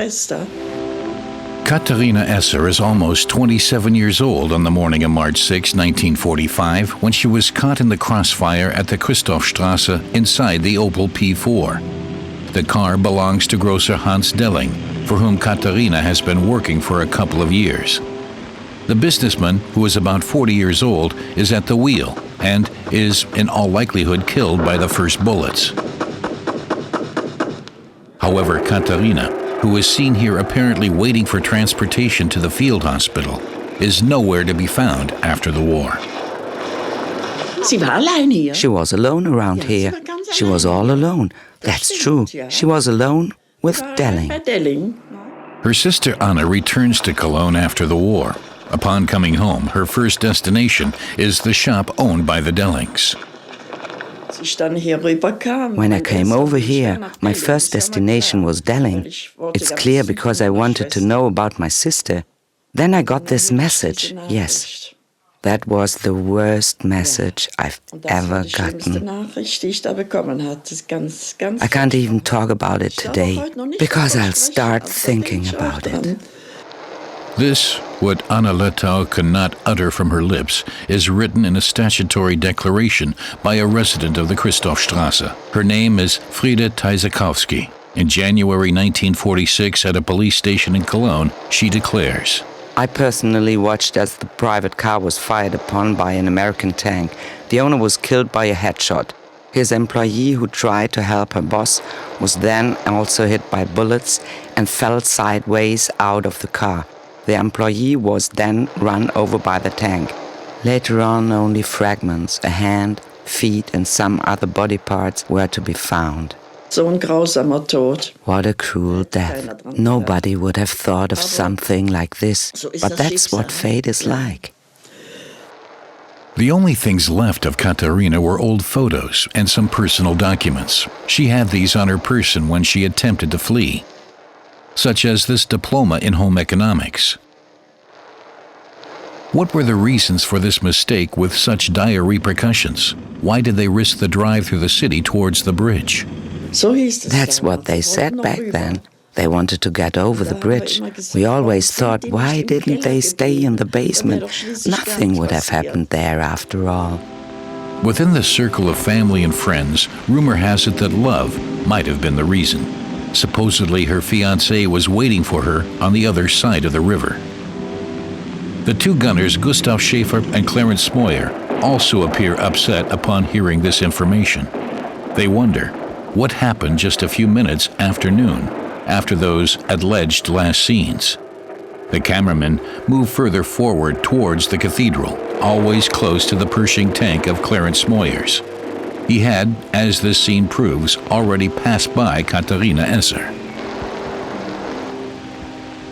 Katharina Esser is almost 27 years old on the morning of March 6, 1945, when she was caught in the crossfire at the Christophstrasse inside the Opel P4. The car belongs to grocer Hans Delling, for whom Katharina has been working for a couple of years. The businessman, who is about 40 years old, is at the wheel and is, in all likelihood, killed by the first bullets. However, Katharina, who is seen here apparently waiting for transportation to the field hospital, is nowhere to be found after the war. She was alone around here. She was all alone. That's true. She was alone with Delling. Her sister Anna returns to Cologne after the war. Upon coming home, her first destination is the shop owned by the Dellings. When I came over here, my first destination was Delling. It's clear because I wanted to know about my sister. Then I got this message, yes. That was the worst message I've ever gotten. I can't even talk about it today, because I'll start thinking about it. This, what Anna Lettau cannot utter from her lips, is written in a statutory declaration by a resident of the Christophstrasse. Her name is Frieda Tysakowski. In January 1946, at a police station in Cologne, she declares, I personally watched as the private car was fired upon by an American tank. The owner was killed by a headshot. His employee, who tried to help her boss, was then also hit by bullets and fell sideways out of the car. The employee was then run over by the tank. Later on, only fragments, a hand, feet, and some other body parts were to be found. What a cruel death. Nobody would have thought of something like this, but that's what fate is like. The only things left of Katharina were old photos and some personal documents. She had these on her person when she attempted to flee, such as this diploma in home economics. What were the reasons for this mistake with such dire repercussions? Why did they risk the drive through the city towards the bridge? That's what they said back then. They wanted to get over the bridge. We always thought, why didn't they stay in the basement? Nothing would have happened there after all. Within the circle of family and friends, rumor has it that love might have been the reason. Supposedly, her fiancé was waiting for her on the other side of the river. The two gunners, Gustav Schäfer and Clarence Smoyer, also appear upset upon hearing this information. They wonder what happened just a few minutes after noon, after those alleged last scenes. The cameramen move further forward towards the cathedral, always close to the Pershing tank of Clarence Smoyer's. He had, as this scene proves, already passed by Katharina Esser.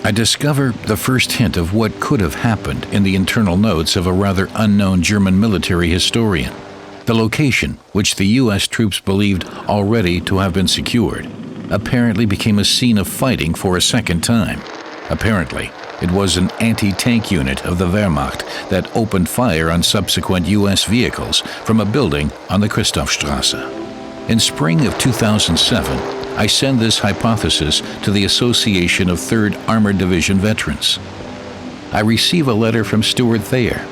I discover the first hint of what could have happened in the internal notes of a rather unknown German military historian. The location, which the U.S. troops believed already to have been secured, apparently became a scene of fighting for a second time. Apparently, it was an anti-tank unit of the Wehrmacht that opened fire on subsequent U.S. vehicles from a building on the Christophstrasse. In spring of 2007, I send this hypothesis to the Association of 3rd Armored Division Veterans. I receive a letter from Stuart Thayer.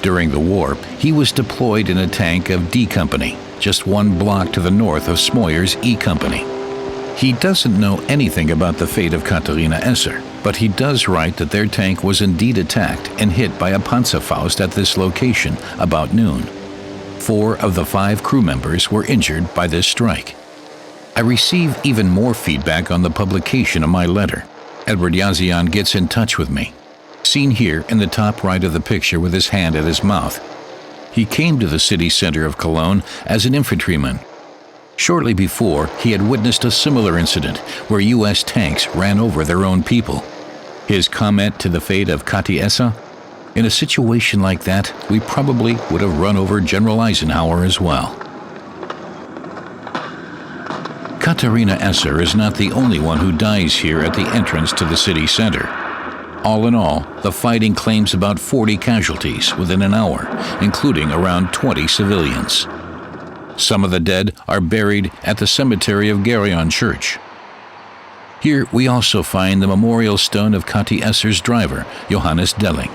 During the war, he was deployed in a tank of D Company, just one block to the north of Smoyer's E Company. He doesn't know anything about the fate of Katharina Esser, but he does write that their tank was indeed attacked and hit by a Panzerfaust at this location about noon. 4 of the 5 crew members were injured by this strike. I receive even more feedback on the publication of my letter. Edward Yazian gets in touch with me. Seen here in the top right of the picture with his hand at his mouth. He came to the city center of Cologne as an infantryman. Shortly before, he had witnessed a similar incident where U.S. tanks ran over their own people. His comment to the fate of Kati Esser? In a situation like that, we probably would have run over General Eisenhower as well. Katharina Esser is not the only one who dies here at the entrance to the city center. All in all, the fighting claims about 40 casualties within an hour, including around 20 civilians. Some of the dead are buried at the cemetery of Geryon Church. Here we also find the memorial stone of Kati Esser's driver, Johannes Delling.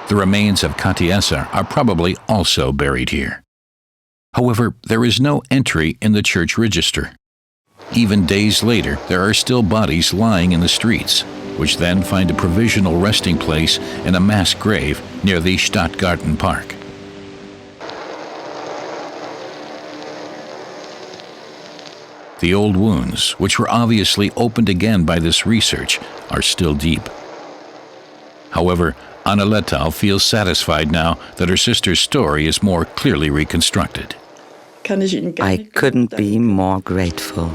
The remains of Kati Esser are probably also buried here. However, there is no entry in the church register. Even days later, there are still bodies lying in the streets, which then find a provisional resting place in a mass grave near the Stadtgarten Park. The old wounds, which were obviously opened again by this research, are still deep. However, Anna Lettau feels satisfied now that her sister's story is more clearly reconstructed. I couldn't be more grateful.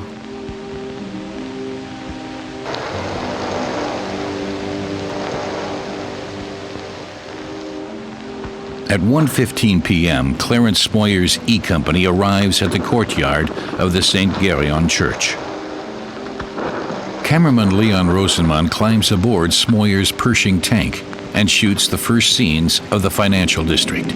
At 1:15 p.m., Clarence Smoyer's E Company arrives at the courtyard of the St. Geryon Church. Cameraman Leon Rosenmann climbs aboard Smoyer's Pershing tank and shoots the first scenes of the financial district.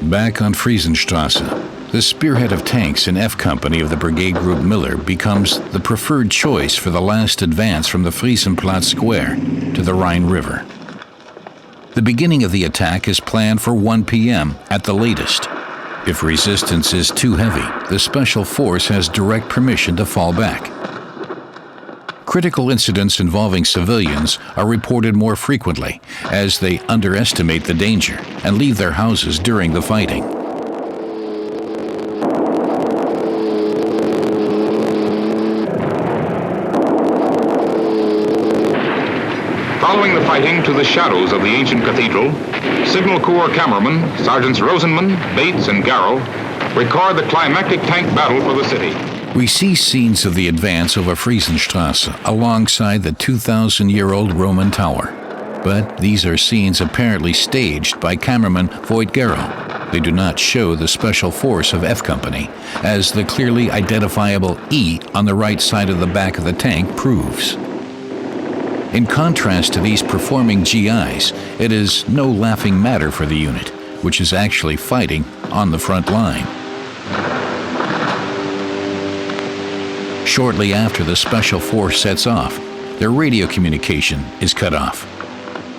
Back on Friesenstrasse, the spearhead of tanks in F Company of the Brigade Group Müller becomes the preferred choice for the last advance from the Friesenplatz Square to the Rhine River. The beginning of the attack is planned for 1 p.m. at the latest. If resistance is too heavy, the Special Force has direct permission to fall back. Critical incidents involving civilians are reported more frequently as they underestimate the danger and leave their houses during the fighting. Following the fighting to the shadows of the ancient cathedral, Signal Corps cameramen, Sergeants Rosenmann, Bates, and Garrow record the climactic tank battle for the city. We see scenes of the advance over Friesenstrasse alongside the 2,000-year-old Roman tower. But these are scenes apparently staged by cameraman Voigt Garrow. They do not show the Special Force of F Company, as the clearly identifiable E on the right side of the back of the tank proves. In contrast to these performing GIs, it is no laughing matter for the unit, which is actually fighting on the front line. Shortly after the Special Force sets off, their radio communication is cut off.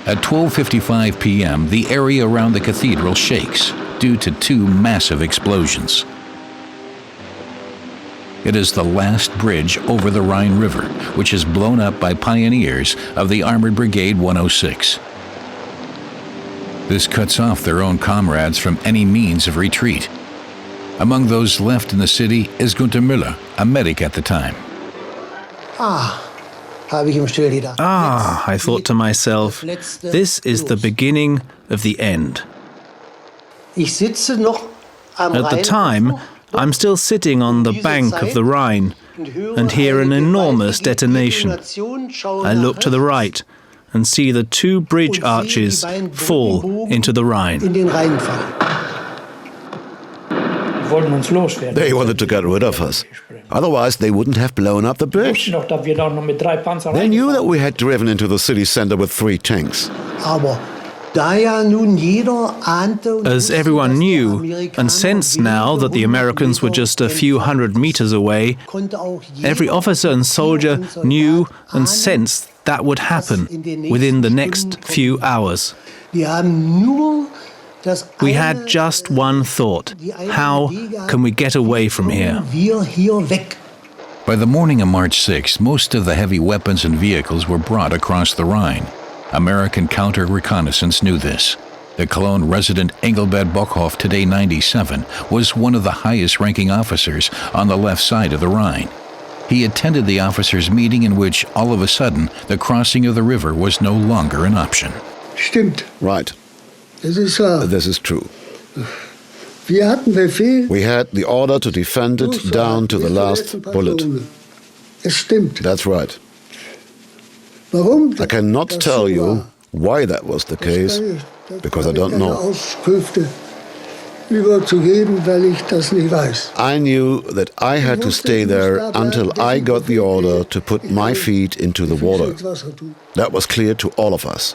At 12:55 p.m., the area around the cathedral shakes due to 2 massive explosions. It is the last bridge over the Rhine River, which is blown up by pioneers of the Armored Brigade 106. This cuts off their own comrades from any means of retreat. Among those left in the city is Günther Müller, a medic at the time. I thought to myself, this is the beginning of the end. At the time, I'm still sitting on the bank of the Rhine and hear an enormous detonation. I look to the right and see the 2 bridge arches fall into the Rhine. They wanted to get rid of us. Otherwise, they wouldn't have blown up the bridge. They knew that we had driven into the city center with 3 tanks. As everyone knew and sensed now that the Americans were just a few hundred meters away, every officer and soldier knew and sensed that would happen within the next few hours. We had just one thought: how can we get away from here? By the morning of March 6th, most of the heavy weapons and vehicles were brought across the Rhine. American counter-reconnaissance knew this. The Cologne resident Engelbert Bockhoff, today 97, was one of the highest-ranking officers on the left side of the Rhine. He attended the officers' meeting in which, all of a sudden, the crossing of the river was no longer an option. Right. This is true. We had the order to defend it down to the last bullet. That's right. I cannot tell you why that was the case, because I don't know. I knew that I had to stay there until I got the order to put my feet into the water. That was clear to all of us.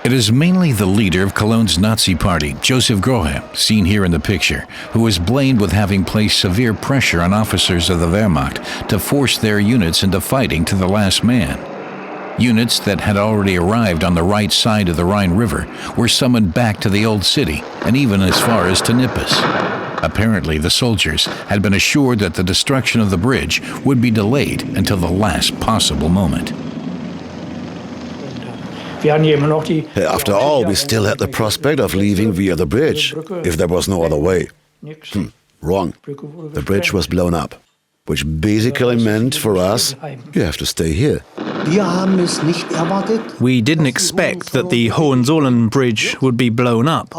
It is mainly the leader of Cologne's Nazi party, Joseph Grohe, seen here in the picture, who is blamed with having placed severe pressure on officers of the Wehrmacht to force their units into fighting to the last man. Units that had already arrived on the right side of the Rhine River were summoned back to the old city, and even as far as to Nippes. Apparently, the soldiers had been assured that the destruction of the bridge would be delayed until the last possible moment. After all, we still had the prospect of leaving via the bridge, if there was no other way. Wrong. The bridge was blown up, which basically meant for us, you have to stay here. We didn't expect that the Hohenzollern Bridge would be blown up.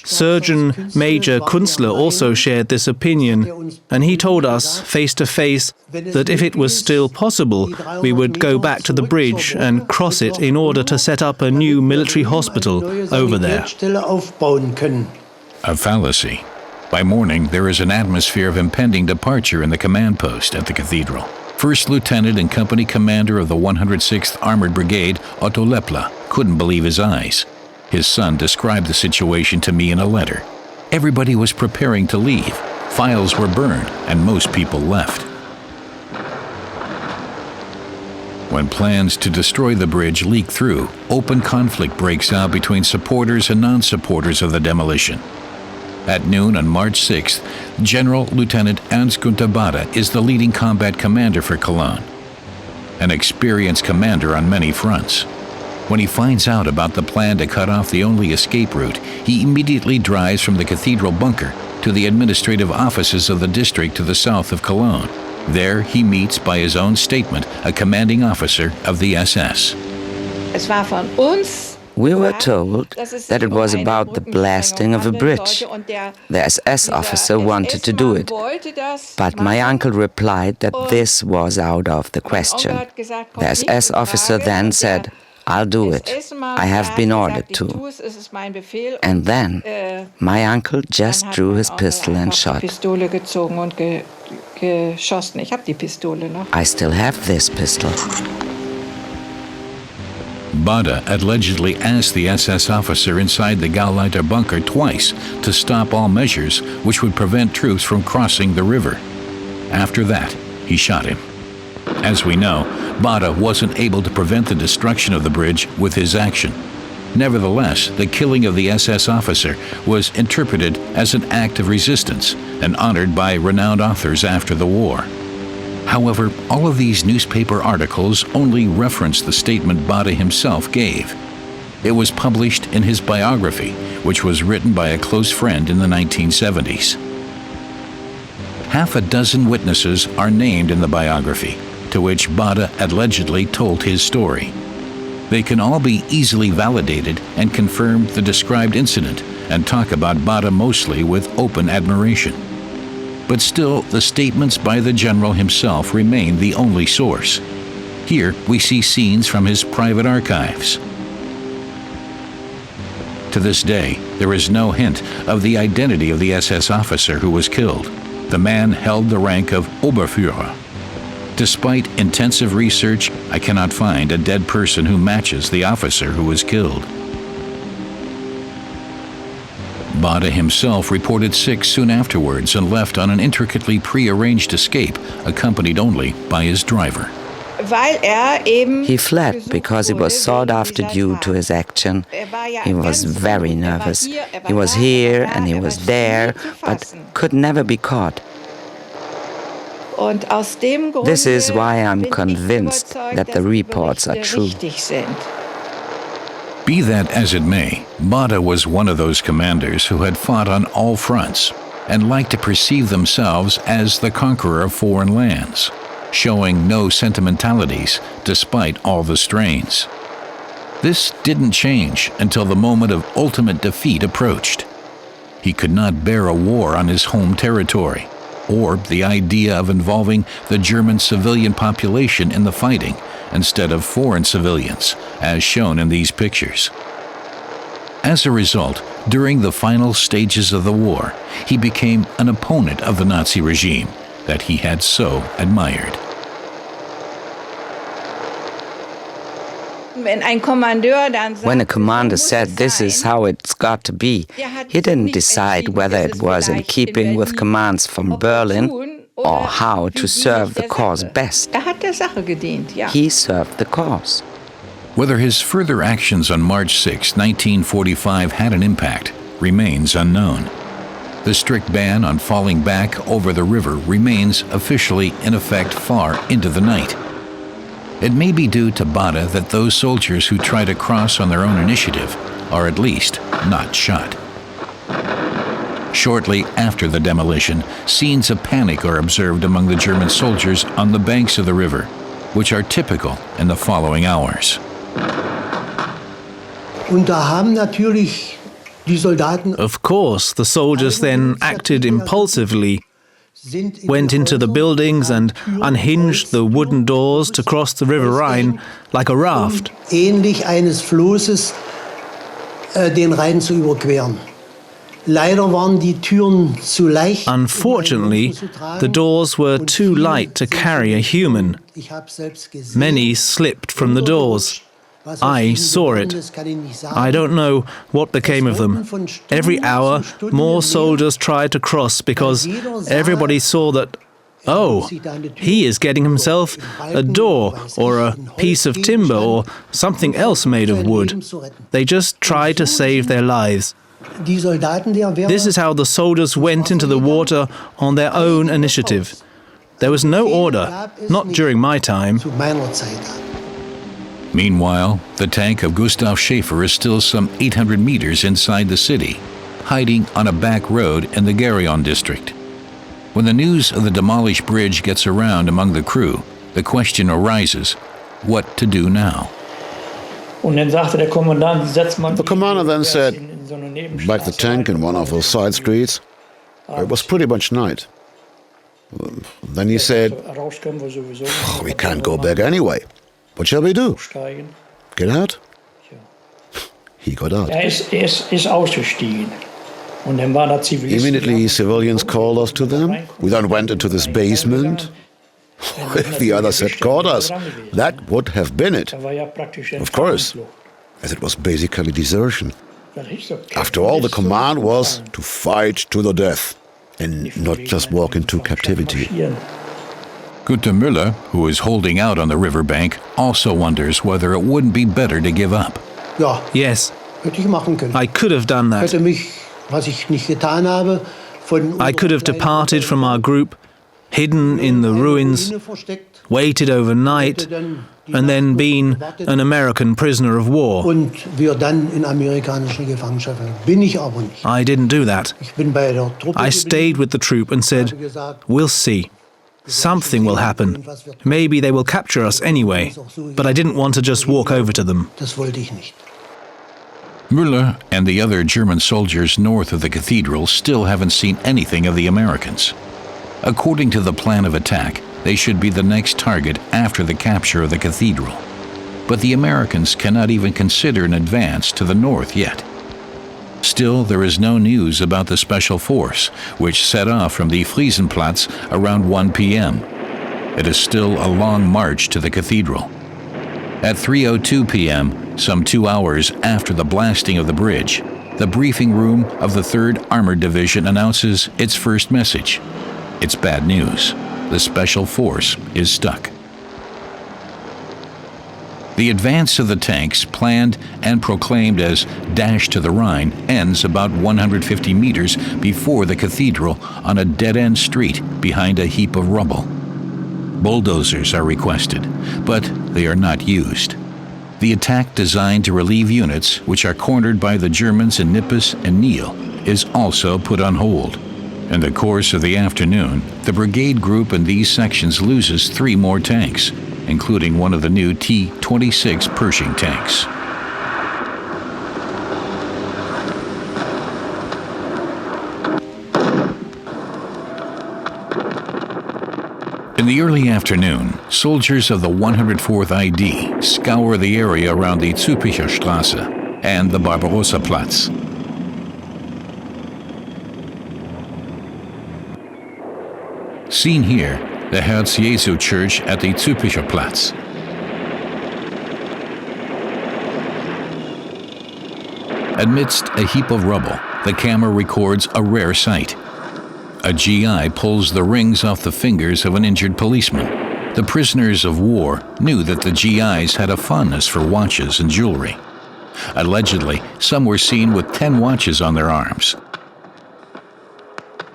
Surgeon Major Kunstler also shared this opinion, and he told us face to face that if it was still possible, we would go back to the bridge and cross it in order to set up a new military hospital over there. A fallacy. By morning, there is an atmosphere of impending departure in the command post at the cathedral. First Lieutenant and Company Commander of the 106th Armored Brigade, Otto Lepla, couldn't believe his eyes. His son described the situation to me in a letter. Everybody was preparing to leave. Files were burned, and most people left. When plans to destroy the bridge leak through, open conflict breaks out between supporters and non-supporters of the demolition. At noon on March 6th, General Lieutenant Ernst Günther Bade is the leading combat commander for Cologne, an experienced commander on many fronts. When he finds out about the plan to cut off the only escape route, he immediately drives from the cathedral bunker to the administrative offices of the district to the south of Cologne. There he meets, by his own statement, a commanding officer of the SS. We were told that it was about the blasting of a bridge. The SS officer wanted to do it, but my uncle replied that this was out of the question. The SS officer then said, "I'll do it. I have been ordered to." And then my uncle just drew his pistol and shot. I still have this pistol. Bade allegedly asked the SS officer inside the Gauleiter bunker twice to stop all measures which would prevent troops from crossing the river. After that, he shot him. As we know, Bade wasn't able to prevent the destruction of the bridge with his action. Nevertheless, the killing of the SS officer was interpreted as an act of resistance and honored by renowned authors after the war. However, all of these newspaper articles only reference the statement Bade himself gave. It was published in his biography, which was written by a close friend in the 1970s. Half a dozen witnesses are named in the biography, to which Bade allegedly told his story. They can all be easily validated and confirm the described incident and talk about Bade mostly with open admiration. But still, the statements by the general himself remain the only source. Here we see scenes from his private archives. To this day, there is no hint of the identity of the SS officer who was killed. The man held the rank of Oberführer. Despite intensive research, I cannot find a dead person who matches the officer who was killed. Bade himself reported sick soon afterwards and left on an intricately pre-arranged escape, accompanied only by his driver. He fled because he was sought after due to his action. He was very nervous. He was here and he was there, but could never be caught. This is why I'm convinced that the reports are true. Be that as it may, Bade was one of those commanders who had fought on all fronts and liked to perceive themselves as the conqueror of foreign lands. showing no sentimentalities despite all the strains. This didn't change until the moment of ultimate defeat approached. He could not bear a war on his home territory, or the idea of involving the German civilian population in the fighting instead of foreign civilians, as shown in these pictures. As a result, during the final stages of the war, he became an opponent of the Nazi regime that he had so admired. When a commander said this is how it's got to be, he didn't decide whether it was in keeping with commands from Berlin or how to serve the cause best. He served the cause. Whether his further actions on March 6, 1945 had an impact remains unknown. The strict ban on falling back over the river remains officially in effect far into the night. It may be due to Bada that those soldiers who try to cross on their own initiative are at least not shot. Shortly after the demolition, scenes of panic are observed among the German soldiers on the banks of the river, which are typical in the following hours. Of course, the soldiers then acted impulsively, went into the buildings and unhinged the wooden doors to cross the River Rhine like a raft. Ähnlich eines Flusses den Rhein zu überqueren. Leider waren die Türen zu leicht. Unfortunately, the doors were too light to carry a human. Many slipped from the doors. I saw it. I don't know what became of them. Every hour, more soldiers tried to cross because everybody saw that, oh, he is getting himself a door or a piece of timber or something else made of wood. They just tried to save their lives. This is how the soldiers went into the water on their own initiative. There was no order, not during my time. Meanwhile, the tank of Gustav Schäfer is still some 800 meters inside the city, hiding on a back road in the Gerion district. When the news of the demolished bridge gets around among the crew, the question arises, what to do now? The commander then said, back the tank in one of those side streets. It was pretty much night. Then he said, oh, we can't go back anyway. What shall we do? Get out? He got out. Immediately, civilians called us to them. We then went into this basement. If the others had caught us, that would have been it. Of course, as it was basically desertion. After all, the command was to fight to the death and not just walk into captivity. Günther Müller, who is holding out on the riverbank, also wonders whether it wouldn't be better to give up. Yes, I could have done that. I could have departed from our group, hidden in the ruins, waited overnight, and then been an American prisoner of war. I didn't do that. I stayed with the troop and said, we'll see. Something will happen. Maybe they will capture us anyway, but I didn't want to just walk over to them. Müller and the other German soldiers north of the cathedral still haven't seen anything of the Americans. According to the plan of attack, they should be the next target after the capture of the cathedral. But the Americans cannot even consider an advance to the north yet. Still, there is no news about the special force, which set off from the Friesenplatz around 1 p.m. It is still a long march to the cathedral. At 3:02 p.m., some 2 hours after the blasting of the bridge, the briefing room of the 3rd Armored Division announces its first message. It's bad news. The special force is stuck. The advance of the tanks, planned and proclaimed as Dash to the Rhine, ends about 150 meters before the cathedral on a dead-end street behind a heap of rubble. Bulldozers are requested, but they are not used. The attack designed to relieve units, which are cornered by the Germans in Nippes and Niel, is also put on hold. In the course of the afternoon, the brigade group in these sections loses 3 more tanks, including one of the new T-26 Pershing tanks. In the early afternoon, soldiers of the 104th ID scour the area around the Zülpicher Straße and the Barbarossa-Platz. Seen here, the Herz Jesu Church at the Zülpicher Platz. Amidst a heap of rubble, the camera records a rare sight. A GI pulls the rings off the fingers of an injured policeman. The prisoners of war knew that the GIs had a fondness for watches and jewelry. Allegedly, some were seen with 10 watches on their arms.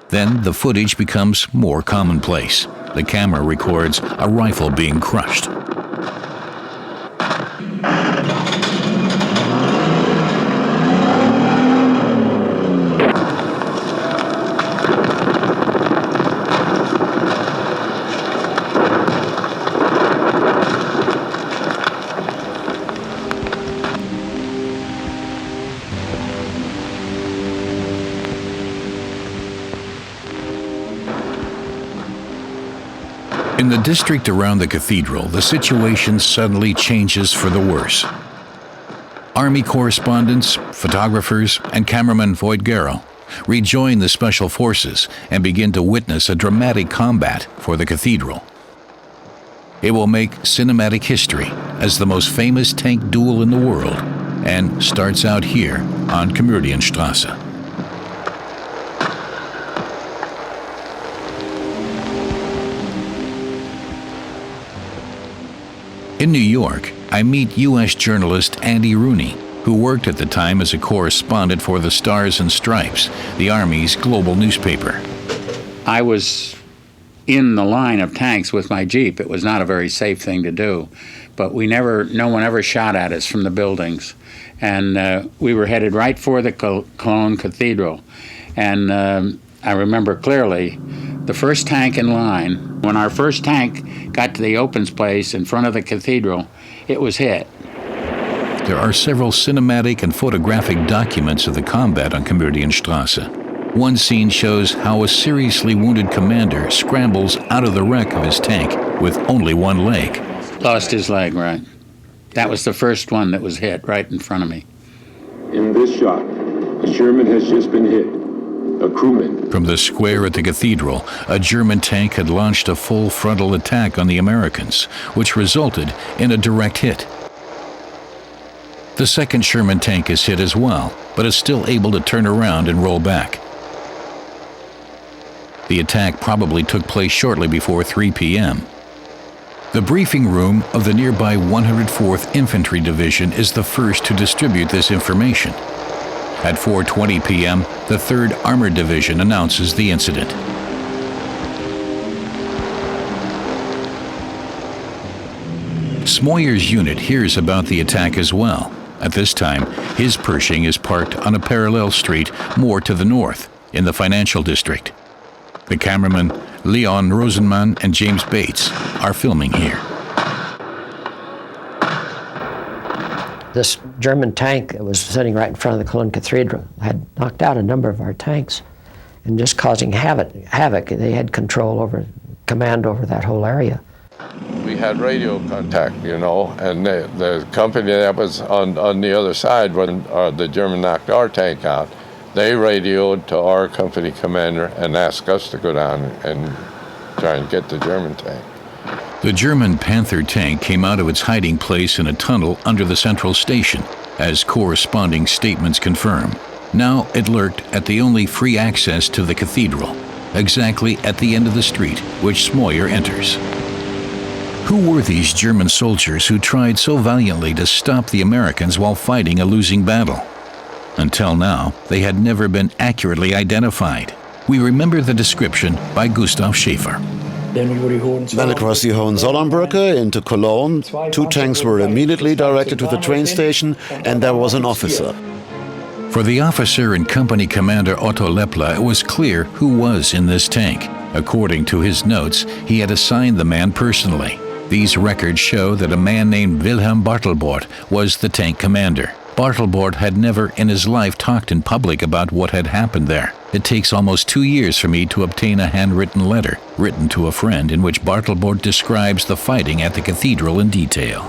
Then the footage becomes more commonplace. The camera records a rifle being crushed. In the district around the cathedral, the situation suddenly changes for the worse. Army correspondents, photographers, and cameraman Voigt Garrow rejoin the special forces and begin to witness a dramatic combat for the cathedral. It will make cinematic history as the most famous tank duel in the world, and starts out here on Komödienstraße. In New York, I meet U.S. journalist Andy Rooney, who worked at the time as a correspondent for the Stars&Stripes, the Army's global newspaper. I was in the line of tanks with my Jeep. It was not a very safe thing to do, but no one ever shot at us from the buildings. And we were headed right for the Cologne Cathedral. And I remember clearly the first tank in line. When our first tank got to the open space in front of the cathedral, it was hit. There are several cinematic and photographic documents of the combat on Komödienstraße. One scene shows how a seriously wounded commander scrambles out of the wreck of his tank with only one leg. Lost his leg, right. That was the first one that was hit right in front of me. In this shot, a German has just been hit. A crewman. From the square at the cathedral, a German tank had launched a full frontal attack on the Americans, which resulted in a direct hit. The second Sherman tank is hit as well, but is still able to turn around and roll back. The attack probably took place shortly before 3 p.m. The briefing room of the nearby 104th Infantry Division is the first to distribute this information. At 4:20 p.m., the 3rd Armored Division announces the incident. Smoyer's unit hears about the attack as well. At this time, his Pershing is parked on a parallel street more to the north, in the financial district. The cameramen Leon Rosenman and James Bates are filming here. This German tank that was sitting right in front of the Cologne Cathedral had knocked out a number of our tanks and just causing havoc. They had command over that whole area. We had radio contact, and the company that was on the other side when the German knocked our tank out, they radioed to our company commander and asked us to go down and try and get the German tank. The German Panther tank came out of its hiding place in a tunnel under the central station, as corresponding statements confirm. Now it lurked at the only free access to the cathedral, exactly at the end of the street which Smoyer enters. Who were these German soldiers who tried so valiantly to stop the Americans while fighting a losing battle? Until now, they had never been accurately identified. We remember the description by Gustav Schäfer. Then across the Hohenzollernbrücke into Cologne, 2 tanks were immediately directed to the train station, and there was an officer. For the officer and company commander Otto Lepla, it was clear who was in this tank. According to his notes, he had assigned the man personally. These records show that a man named Wilhelm Bartelbord was the tank commander. Bartelbord had never in his life talked in public about what had happened there. It takes almost 2 years for me to obtain a handwritten letter written to a friend in which Bartelbord describes the fighting at the cathedral in detail.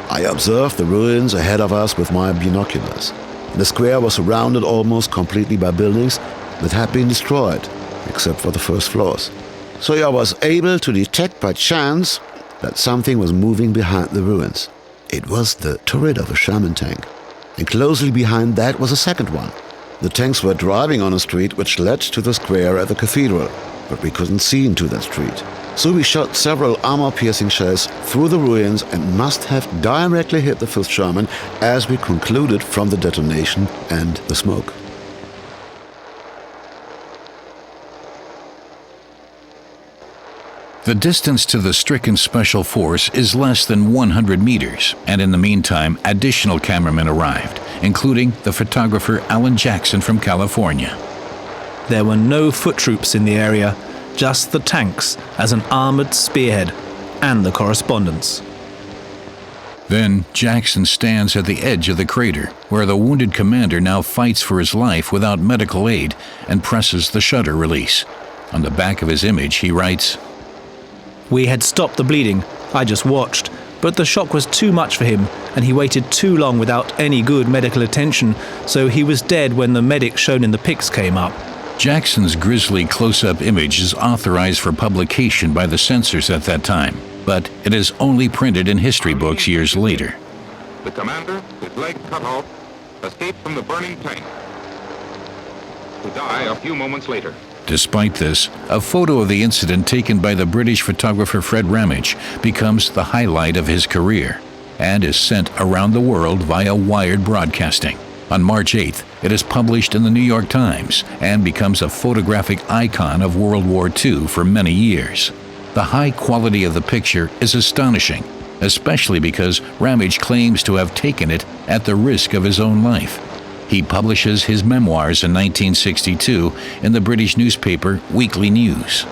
I observed the ruins ahead of us with my binoculars. The square was surrounded almost completely by buildings that had been destroyed, except for the first floors. So I was able to detect by chance that something was moving behind the ruins. It was the turret of a Sherman tank. And closely behind that was a second one. The tanks were driving on a street which led to the square at the cathedral, but we couldn't see into that street. So we shot several armor-piercing shells through the ruins and must have directly hit the 5th Sherman, as we concluded from the detonation and the smoke. The distance to the stricken special force is less than 100 meters, and in the meantime, additional cameramen arrived, including the photographer Alan Jackson from California. There were no foot troops in the area, just the tanks as an armored spearhead and the correspondents. Then Jackson stands at the edge of the crater, where the wounded commander now fights for his life without medical aid and presses the shutter release. On the back of his image, he writes, "We had stopped the bleeding, I just watched, but the shock was too much for him and he waited too long without any good medical attention, so he was dead when the medic shown in the pics came up." Jackson's grisly close-up image is authorized for publication by the censors at that time, but it is only printed in history books years later. The commander, his leg cut off, escaped from the burning tank to die a few moments later. Despite this, a photo of the incident taken by the British photographer Fred Ramage becomes the highlight of his career and is sent around the world via wired broadcasting. On March 8th, it is published in the New York Times and becomes a photographic icon of World War II for many years. The high quality of the picture is astonishing, especially because Ramage claims to have taken it at the risk of his own life. He publishes his memoirs in 1962 in the British newspaper Weekly News.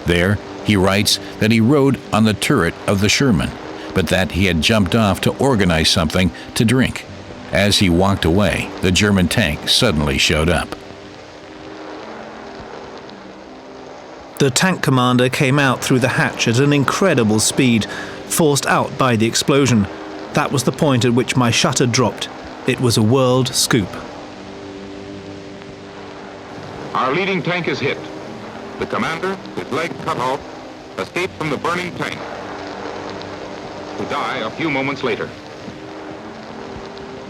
There, he writes that he rode on the turret of the Sherman, but that he had jumped off to organize something to drink. As he walked away, the German tank suddenly showed up. The tank commander came out through the hatch at an incredible speed, forced out by the explosion. That was the point at which my shutter dropped. It was a world scoop. Our leading tank is hit. The commander, his leg cut off, escaped from the burning tank to die a few moments later.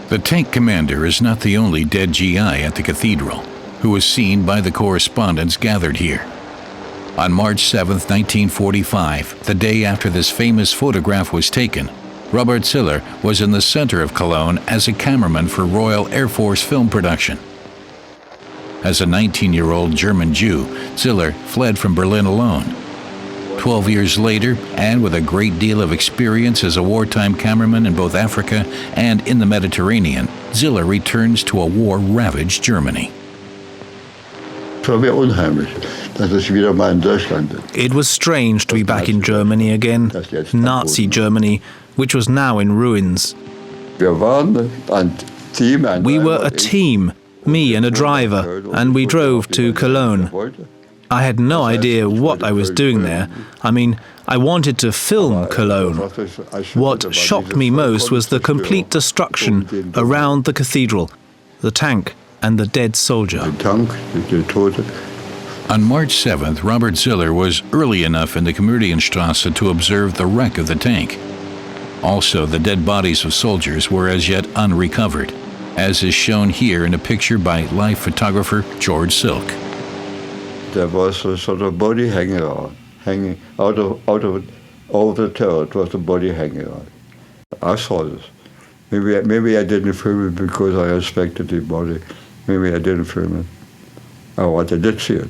The tank commander is not the only dead GI at the cathedral, who was seen by the correspondents gathered here. On March 7, 1945, the day after this famous photograph was taken, Robert Ziller was in the center of Cologne as a cameraman for Royal Air Force film production. As a 19-year-old German Jew, Ziller fled from Berlin alone. 12 years later, and with a great deal of experience as a wartime cameraman in both Africa and in the Mediterranean, Ziller returns to a war-ravaged Germany. It was strange to be back in Germany again, Nazi Germany, which was now in ruins. We were a team, me and a driver, and we drove to Cologne. I had no idea what I was doing there. I mean, I wanted to film Cologne. What shocked me most was the complete destruction around the cathedral, the tank and the dead soldier. On March 7th, Robert Ziller was early enough in the Komödienstrasse to observe the wreck of the tank. Also, the dead bodies of soldiers were as yet unrecovered, as is shown here in a picture by life photographer George Silk. There was a sort of body hanging out of over the turret was a body hanging out. I saw this. Maybe I didn't film it because I respected the body. Maybe I didn't film it. Oh, I did see it.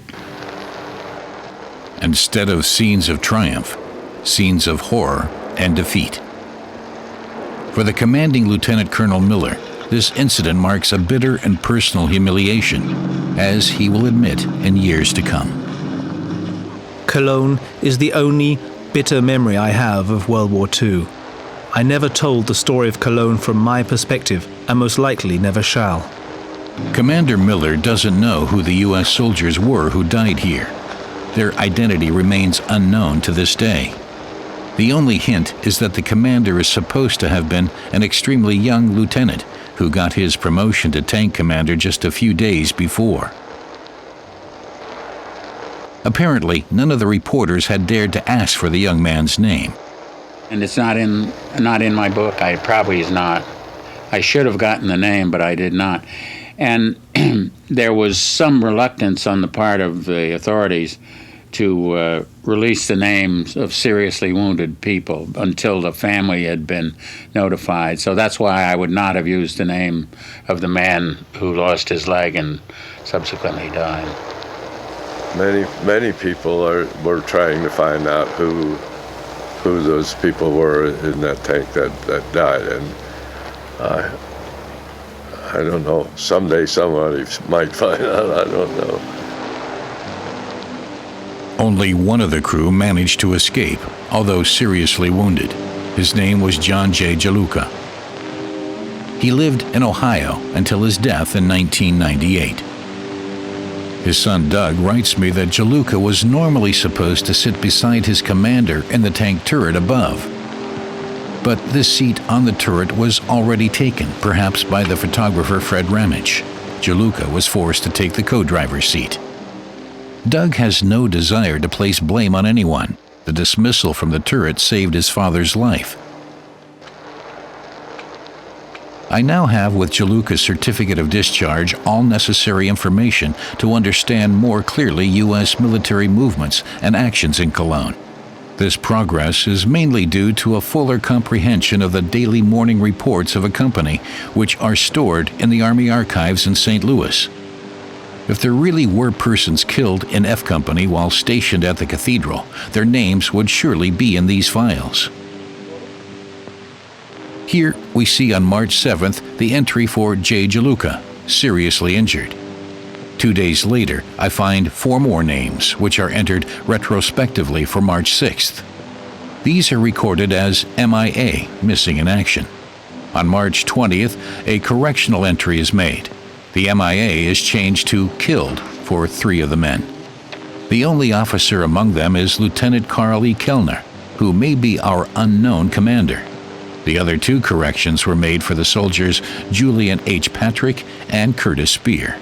Instead of scenes of triumph, scenes of horror and defeat. For the commanding Lieutenant Colonel Müller, this incident marks a bitter and personal humiliation, as he will admit in years to come. Cologne is the only bitter memory I have of World War II. I never told the story of Cologne from my perspective, and most likely never shall. Commander Müller doesn't know who the U.S. soldiers were who died here. Their identity remains unknown to this day. The only hint is that the commander is supposed to have been an extremely young lieutenant who got his promotion to tank commander just a few days before. Apparently, none of the reporters had dared to ask for the young man's name. And it's not in my book. I probably is not. I should have gotten the name, but I did not. And there was some reluctance on the part of the authorities to release the names of seriously wounded people until the family had been notified. So that's why I would not have used the name of the man who lost his leg and subsequently died. Many people were trying to find out who those people were in that tank that died, and I don't know. Someday somebody might find out. I don't know. Only one of the crew managed to escape, although seriously wounded. His name was John J. Jaluka. He lived in Ohio until his death in 1998. His son Doug writes me that Jaluka was normally supposed to sit beside his commander in the tank turret above. But this seat on the turret was already taken, perhaps by the photographer Fred Ramage. Jaluka was forced to take the co-driver's seat. Doug has no desire to place blame on anyone. The dismissal from the turret saved his father's life. I now have with Jaluka's certificate of discharge all necessary information to understand more clearly U.S. military movements and actions in Cologne. This progress is mainly due to a fuller comprehension of the daily morning reports of a company, which are stored in the Army Archives in St. Louis. If there really were persons killed in F Company while stationed at the Cathedral, their names would surely be in these files. Here we see on March 7th the entry for J. Jaluka, seriously injured. 2 days later, I find 4 more names, which are entered retrospectively for March 6th. These are recorded as MIA, missing in action. On March 20th, a correctional entry is made. The MIA is changed to killed for 3 of the men. The only officer among them is Lieutenant Carl E. Kellner, who may be our unknown commander. The other 2 corrections were made for the soldiers Julian H. Patrick and Curtis Spear.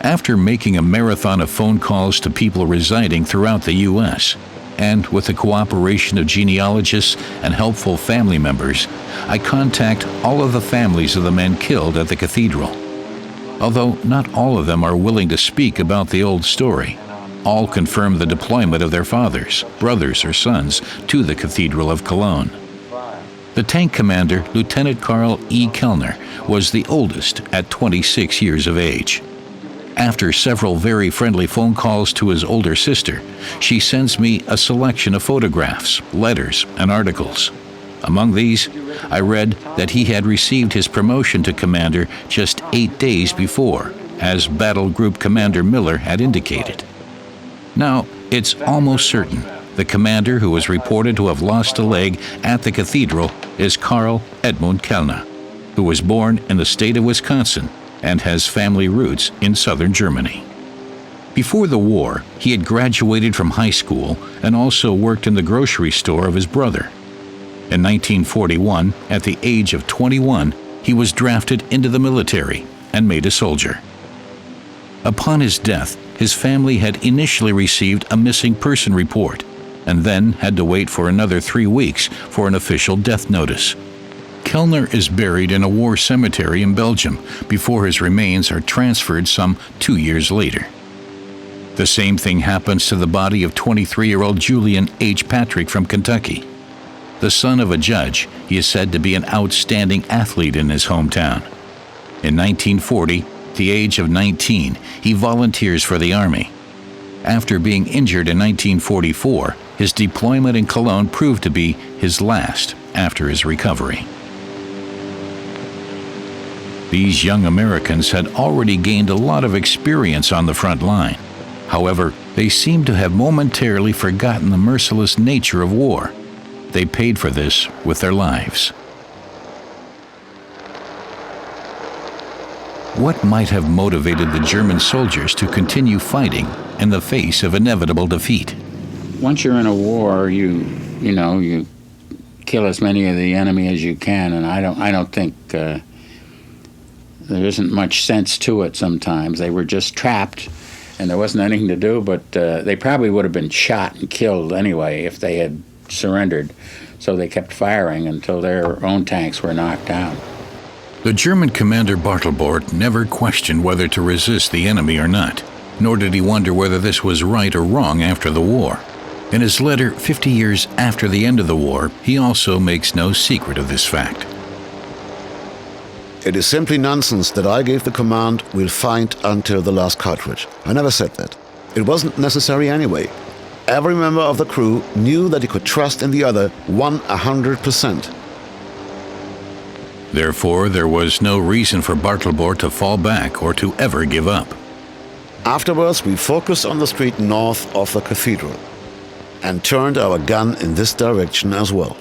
After making a marathon of phone calls to people residing throughout the U.S., and with the cooperation of genealogists and helpful family members, I contact all of the families of the men killed at the Cathedral. Although not all of them are willing to speak about the old story, all confirm the deployment of their fathers, brothers, or sons to the Cathedral of Cologne. The tank commander, Lieutenant Carl E. Kellner, was the oldest at 26 years of age. After several very friendly phone calls to his older sister, she sends me a selection of photographs, letters, and articles. Among these, I read that he had received his promotion to commander just 8 days before, as Battle Group Commander Müller had indicated. Now, it's almost certain the commander who was reported to have lost a leg at the Cathedral is Karl Edmund Kellner, who was born in the state of Wisconsin and has family roots in southern Germany. Before the war, he had graduated from high school and also worked in the grocery store of his brother. In 1941, at the age of 21, he was drafted into the military and made a soldier. Upon his death, his family had initially received a missing person report and then had to wait for another 3 weeks for an official death notice. Kellner is buried in a war cemetery in Belgium before his remains are transferred some 2 years later. The same thing happens to the body of 23-year-old Julian H. Patrick from Kentucky. The son of a judge, he is said to be an outstanding athlete in his hometown. In 1940, at the age of 19, he volunteers for the Army. After being injured in 1944, his deployment in Cologne proved to be his last after his recovery. These young Americans had already gained a lot of experience on the front line. However, they seemed to have momentarily forgotten the merciless nature of war. They paid for this with their lives. What might have motivated the German soldiers to continue fighting in the face of inevitable defeat? Once you're in a war, you kill as many of the enemy as you can, and I don't think there isn't much sense to it sometimes. They were just trapped, and there wasn't anything to do, but they probably would have been shot and killed anyway if they had surrendered. So they kept firing until their own tanks were knocked out. The German commander Bartelbord never questioned whether to resist the enemy or not, nor did he wonder whether this was right or wrong after the war. In his letter 50 years after the end of the war, he also makes no secret of this fact. It is simply nonsense that I gave the command, "We'll fight until the last cartridge." I never said that. It wasn't necessary anyway. Every member of the crew knew that he could trust in the other 100%. Therefore, there was no reason for Bartelbord to fall back or to ever give up. Afterwards, we focused on the street north of the cathedral and turned our gun in this direction as well.